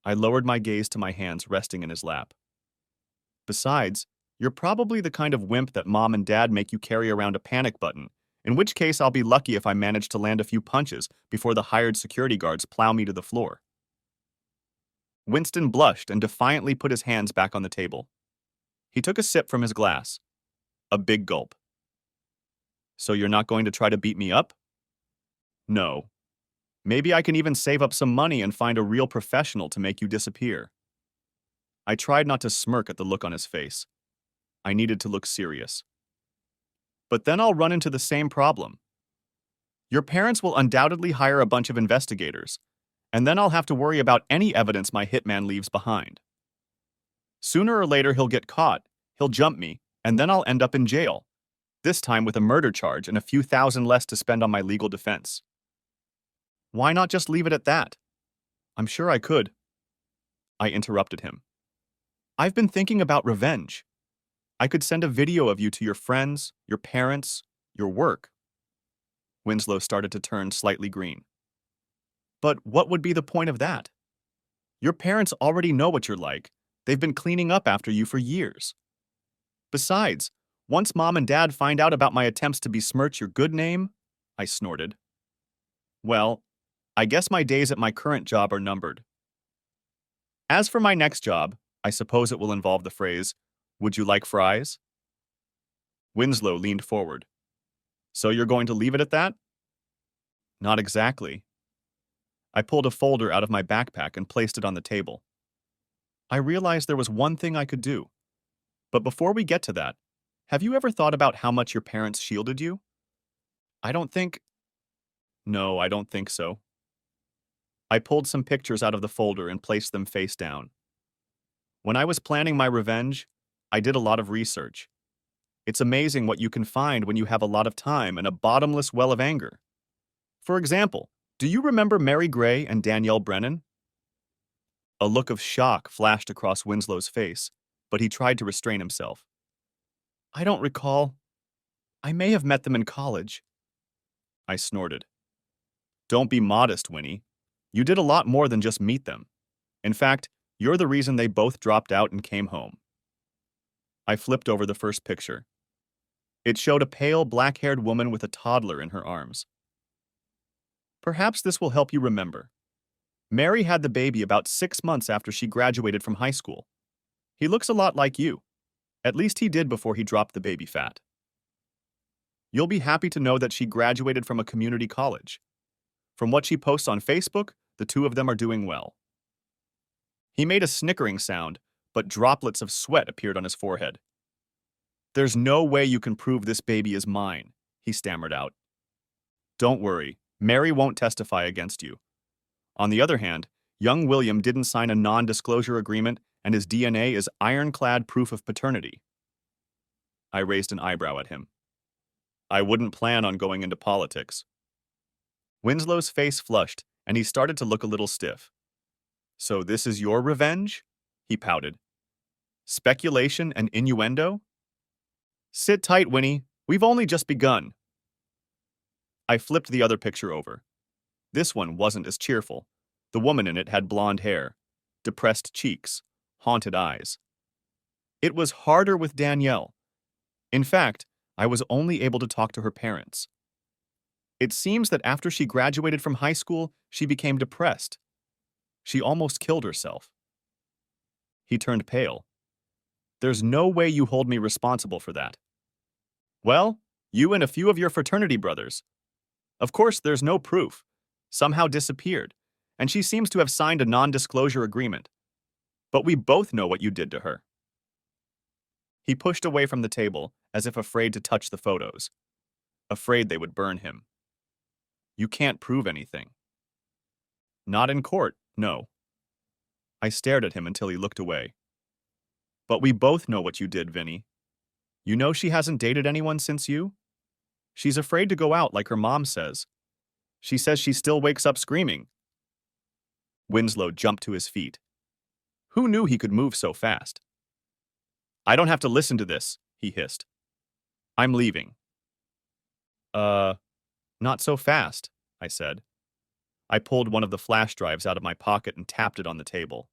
I lowered my gaze to my hands resting in his lap. Besides, you're probably the kind of wimp that mom and dad make you carry around a panic button, in which case I'll be lucky if I manage to land a few punches before the hired security guards plow me to the floor. Winston blushed and defiantly put his hands back on the table. He took a sip from his glass. A big gulp. So you're not going to try to beat me up? No. Maybe I can even save up some money and find a real professional to make you disappear. I tried not to smirk at the look on his face. I needed to look serious. But then I'll run into the same problem. Your parents will undoubtedly hire a bunch of investigators, and then I'll have to worry about any evidence my hitman leaves behind. Sooner or later he'll get caught, he'll jump me, and then I'll end up in jail, this time with a murder charge and a few thousand less to spend on my legal defense. Why not just leave it at that? I'm sure I could. I interrupted him. I've been thinking about revenge. I could send a video of you to your friends, your parents, your work. Winslow started to turn slightly green. But what would be the point of that? Your parents already know what you're like. They've been cleaning up after you for years. Besides, once mom and dad find out about my attempts to besmirch your good name, I snorted. Well, I guess my days at my current job are numbered. As for my next job, I suppose it will involve the phrase, "Would you like fries?" Winslow leaned forward. So you're going to leave it at that? Not exactly. I pulled a folder out of my backpack and placed it on the table. I realized there was one thing I could do. But before we get to that, have you ever thought about how much your parents shielded you? No, I don't think so. I pulled some pictures out of the folder and placed them face down. When I was planning my revenge, I did a lot of research. It's amazing what you can find when you have a lot of time and a bottomless well of anger. For example, do you remember Mary Gray and Danielle Brennan? A look of shock flashed across Winslow's face, but he tried to restrain himself. I don't recall. I may have met them in college. I snorted. Don't be modest, Winnie. You did a lot more than just meet them. In fact, you're the reason they both dropped out and came home. I flipped over the first picture. It showed a pale, black-haired woman with a toddler in her arms. Perhaps this will help you remember. Mary had the baby about 6 months after she graduated from high school. He looks a lot like you. At least he did before he dropped the baby fat. You'll be happy to know that she graduated from a community college. From what she posts on Facebook, the two of them are doing well. He made a snickering sound, but droplets of sweat appeared on his forehead. There's no way you can prove this baby is mine, he stammered out. Don't worry, Mary won't testify against you. On the other hand, young William didn't sign a non-disclosure agreement, and his DNA is ironclad proof of paternity. I raised an eyebrow at him. I wouldn't plan on going into politics. Winslow's face flushed, and he started to look a little stiff. So this is your revenge? He pouted. Speculation and innuendo? Sit tight, Winnie. We've only just begun. I flipped the other picture over. This one wasn't as cheerful. The woman in it had blonde hair, depressed cheeks, haunted eyes. It was harder with Danielle. In fact, I was only able to talk to her parents. It seems that after she graduated from high school, she became depressed. She almost killed herself. He turned pale. There's no way you hold me responsible for that. Well, you and a few of your fraternity brothers. Of course, there's no proof. Somehow disappeared, and she seems to have signed a non-disclosure agreement. But we both know what you did to her. He pushed away from the table, as if afraid to touch the photos, afraid they would burn him. You can't prove anything. Not in court, no. I stared at him until he looked away. But we both know what you did, Vinny. You know she hasn't dated anyone since you? She's afraid to go out like her mom says. She says she still wakes up screaming. Winslow jumped to his feet. Who knew he could move so fast? I don't have to listen to this, he hissed. I'm leaving. Not so fast, I said. I pulled one of the flash drives out of my pocket and tapped it on the table.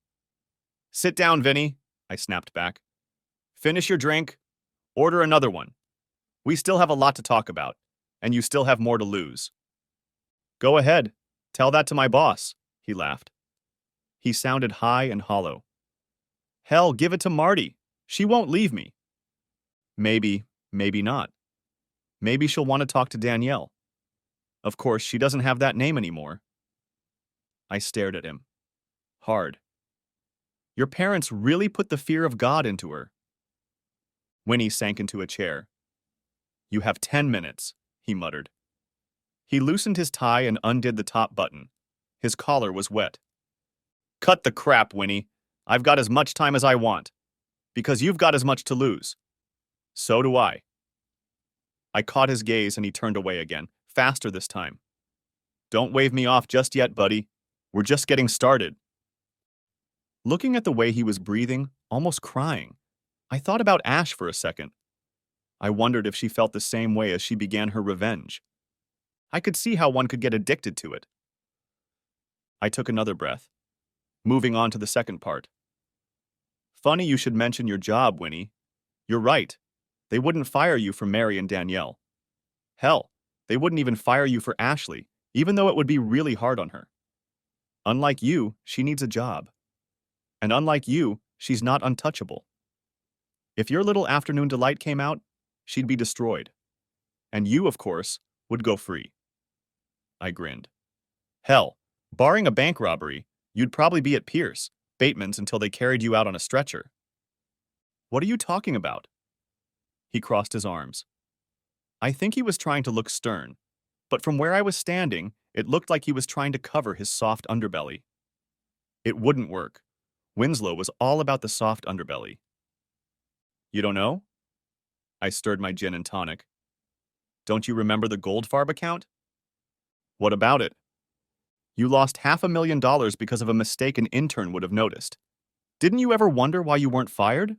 Sit down, Vinny, I snapped back. Finish your drink. Order another one. We still have a lot to talk about, and you still have more to lose. Go ahead. Tell that to my boss, he laughed. He sounded high and hollow. Hell, give it to Marty. She won't leave me. Maybe not. Maybe she'll want to talk to Danielle. Of course, she doesn't have that name anymore. I stared at him. Hard. Your parents really put the fear of God into her. Winnie sank into a chair. You have 10 minutes, he muttered. He loosened his tie and undid the top button. His collar was wet. Cut the crap, Winnie. I've got as much time as I want. Because you've got as much to lose. So do I. I caught his gaze and he turned away again, faster this time. Don't wave me off just yet, buddy. We're just getting started. Looking at the way he was breathing, almost crying, I thought about Ash for a second. I wondered if she felt the same way as she began her revenge. I could see how one could get addicted to it. I took another breath, moving on to the second part. Funny you should mention your job, Winnie. You're right. They wouldn't fire you for Mary and Danielle. Hell, they wouldn't even fire you for Ashley, even though it would be really hard on her. Unlike you, she needs a job. And unlike you, she's not untouchable. If your little afternoon delight came out, she'd be destroyed. And you, of course, would go free. I grinned. Hell, barring a bank robbery, you'd probably be at Pierce, Bateman's until they carried you out on a stretcher. What are you talking about? He crossed his arms. I think he was trying to look stern, but from where I was standing, it looked like he was trying to cover his soft underbelly. It wouldn't work. Winslow was all about the soft underbelly. You don't know? I stirred my gin and tonic. Don't you remember the Goldfarb account? What about it? You lost $500,000 because of a mistake an intern would have noticed. Didn't you ever wonder why you weren't fired?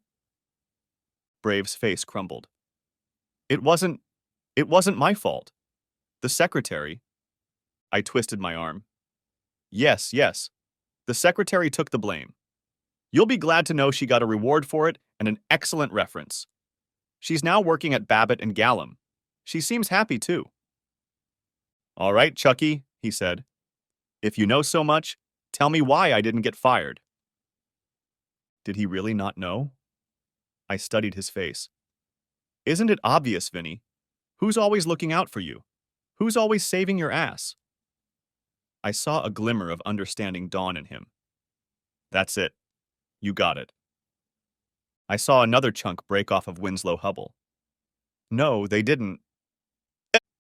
Brave's face crumbled. It wasn't my fault. The secretary. I twisted my arm. Yes. The secretary took the blame. You'll be glad to know she got a reward for it and an excellent reference. She's now working at Babbitt and Gallum. She seems happy, too. All right, Chucky, he said. If you know so much, tell me why I didn't get fired. Did he really not know? I studied his face. Isn't it obvious, Vinny? Who's always looking out for you? Who's always saving your ass? I saw a glimmer of understanding dawn in him. That's it. You got it. I saw another chunk break off of Winslow Hubble. No, they didn't.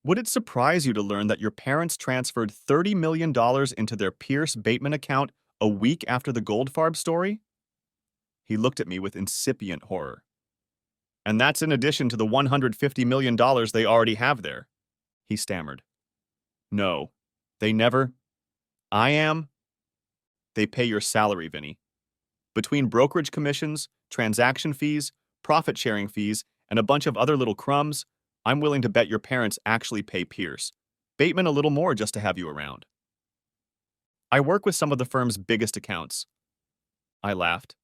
Would it surprise you to learn that your parents transferred $30 million into their Pierce Bateman account a week after the Goldfarb story? He looked at me with incipient horror. And that's in addition to the $150 million they already have there, he stammered. No, they never. I am. They pay your salary, Vinny. Between brokerage commissions, transaction fees, profit-sharing fees, and a bunch of other little crumbs, I'm willing to bet your parents actually pay Pierce. Bateman a little more just to have you around. I work with some of the firm's biggest accounts. I laughed.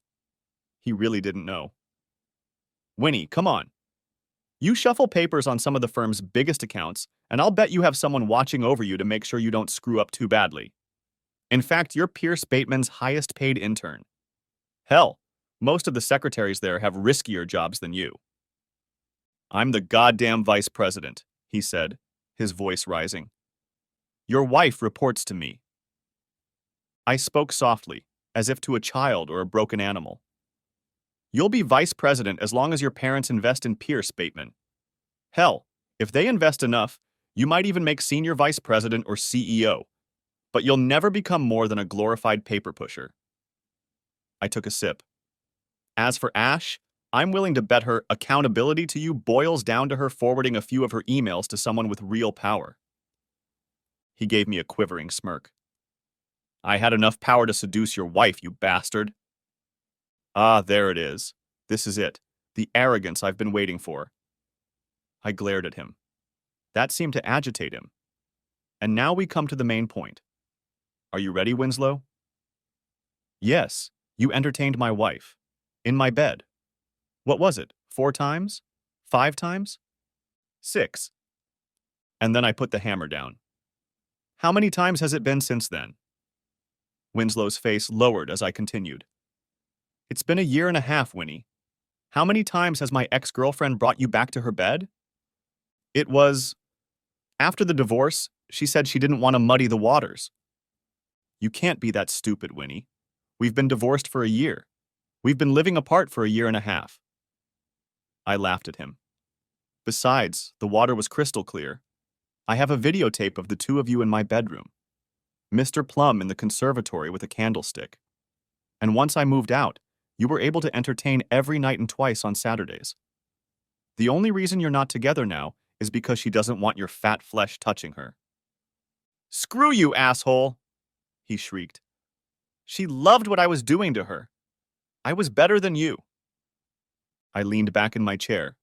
He really didn't know. Winnie, come on. You shuffle papers on some of the firm's biggest accounts, and I'll bet you have someone watching over you to make sure you don't screw up too badly. In fact, you're Pierce Bateman's highest paid intern. Hell, most of the secretaries there have riskier jobs than you. I'm the goddamn vice president, he said, his voice rising. Your wife reports to me. I spoke softly, as if to a child or a broken animal. You'll be vice president as long as your parents invest in Pierce, Bateman. Hell, if they invest enough, you might even make senior vice president or CEO, but you'll never become more than a glorified paper pusher. I took a sip. As for Ash, I'm willing to bet her accountability to you boils down to her forwarding a few of her emails to someone with real power. He gave me a quivering smirk. I had enough power to seduce your wife, you bastard. Ah, there it is. This is it. The arrogance I've been waiting for. I glared at him. That seemed to agitate him. And now we come to the main point. Are you ready, Winslow? Yes, you entertained my wife. In my bed. What was it? 4 times? 5 times? 6. And then I put the hammer down. How many times has it been since then? Winslow's face lowered as I continued. It's been a year and a half, Winnie. How many times has my ex-girlfriend brought you back to her bed? It was... After the divorce, she said she didn't want to muddy the waters. You can't be that stupid, Winnie. We've been divorced for a year. We've been living apart for a year and a half. I laughed at him. Besides, the water was crystal clear. I have a videotape of the two of you in my bedroom. Mr. Plum in the conservatory with a candlestick. And once I moved out, you were able to entertain every night and twice on Saturdays. The only reason you're not together now is because she doesn't want your fat flesh touching her. Screw you, asshole! He shrieked. She loved what I was doing to her. I was better than you. I leaned back in my chair.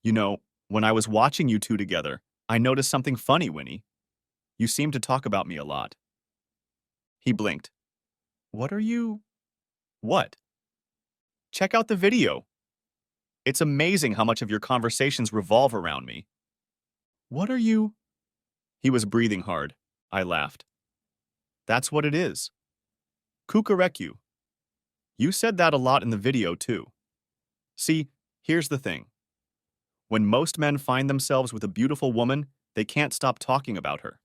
You know, when I was watching you two together, I noticed something funny, Winnie. You seemed to talk about me a lot. He blinked. What are you... What? Check out the video. It's amazing how much of your conversations revolve around me. What are you... He was breathing hard. I laughed. That's what it is. Kukareku. You said that a lot in the video, too. See, here's the thing. When most men find themselves with a beautiful woman, they can't stop talking about her.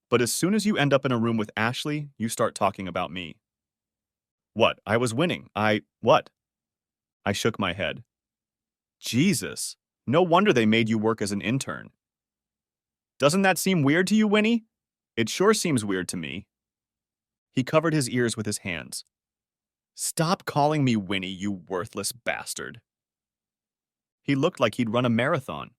But as soon as you end up in a room with Ashley, you start talking about me. What? I was winning. What? I shook my head. Jesus, no wonder they made you work as an intern. Doesn't that seem weird to you, Winnie? It sure seems weird to me. He covered his ears with his hands. Stop calling me Winnie, you worthless bastard. He looked like he'd run a marathon.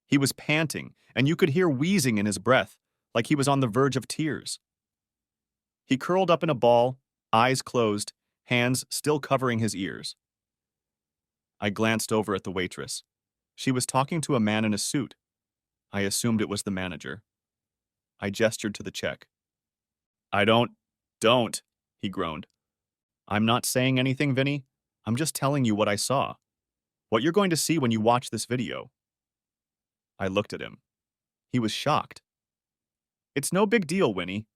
He was panting, and you could hear wheezing in his breath, like he was on the verge of tears. He curled up in a ball, eyes closed, hands still covering his ears. I glanced over at the waitress. She was talking to a man in a suit. I assumed it was the manager. I gestured to the check. Don't, he groaned. I'm not saying anything, Vinny. I'm just telling you what I saw. What you're going to see when you watch this video. I looked at him. He was shocked. It's no big deal, Winnie.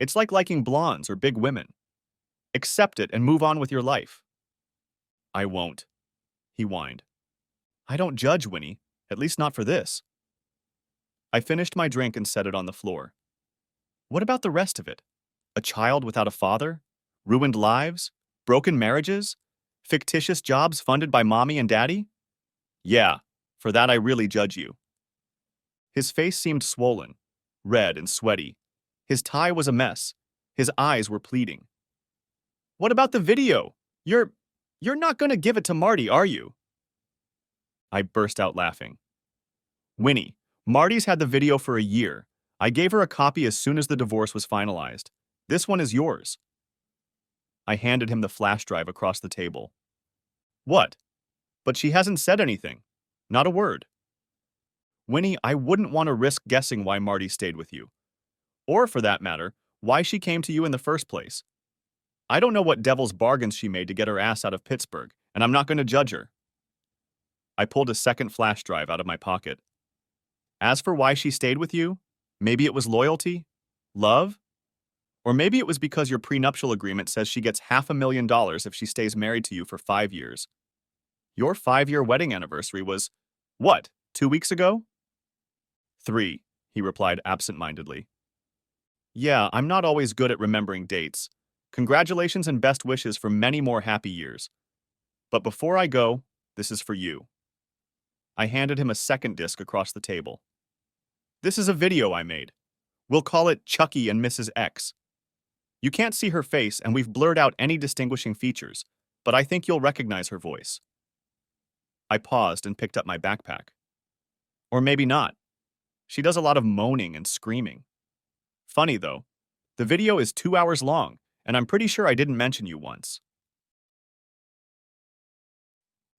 It's like liking blondes or big women. Accept it and move on with your life. I won't, he whined. I don't judge, Winnie, at least not for this. I finished my drink and set it on the floor. What about the rest of it? A child without a father? Ruined lives? Broken marriages? Fictitious jobs funded by mommy and daddy? Yeah, for that I really judge you. His face seemed swollen, red and sweaty. His tie was a mess. His eyes were pleading. What about the video? You're not going to give it to Marty, are you? I burst out laughing. Winnie, Marty's had the video for a year. I gave her a copy as soon as the divorce was finalized. This one is yours. I handed him the flash drive across the table. What? But she hasn't said anything. Not a word. Winnie, I wouldn't want to risk guessing why Marty stayed with you. Or, for that matter, why she came to you in the first place. I don't know what devil's bargains she made to get her ass out of Pittsburgh, and I'm not going to judge her. I pulled a second flash drive out of my pocket. As for why she stayed with you, maybe it was loyalty? Love? Or maybe it was because your prenuptial agreement says she gets $500,000 if she stays married to you for 5 years. Your 5-year wedding anniversary was, what, 2 weeks ago? 3, he replied absent-mindedly. Yeah, I'm not always good at remembering dates, Congratulations and best wishes for many more happy years. But before I go, this is for you. I handed him a second disc across the table. This is a video I made. We'll call it Chucky and Mrs. X. You can't see her face and we've blurred out any distinguishing features, but I think you'll recognize her voice. I paused and picked up my backpack. Or maybe not. She does a lot of moaning and screaming. Funny though, the video is 2 hours long, and I'm pretty sure I didn't mention you once.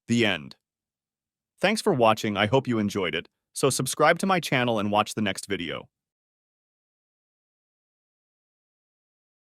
The end. Thanks for watching, I hope you enjoyed it, so subscribe to my channel and watch the next video.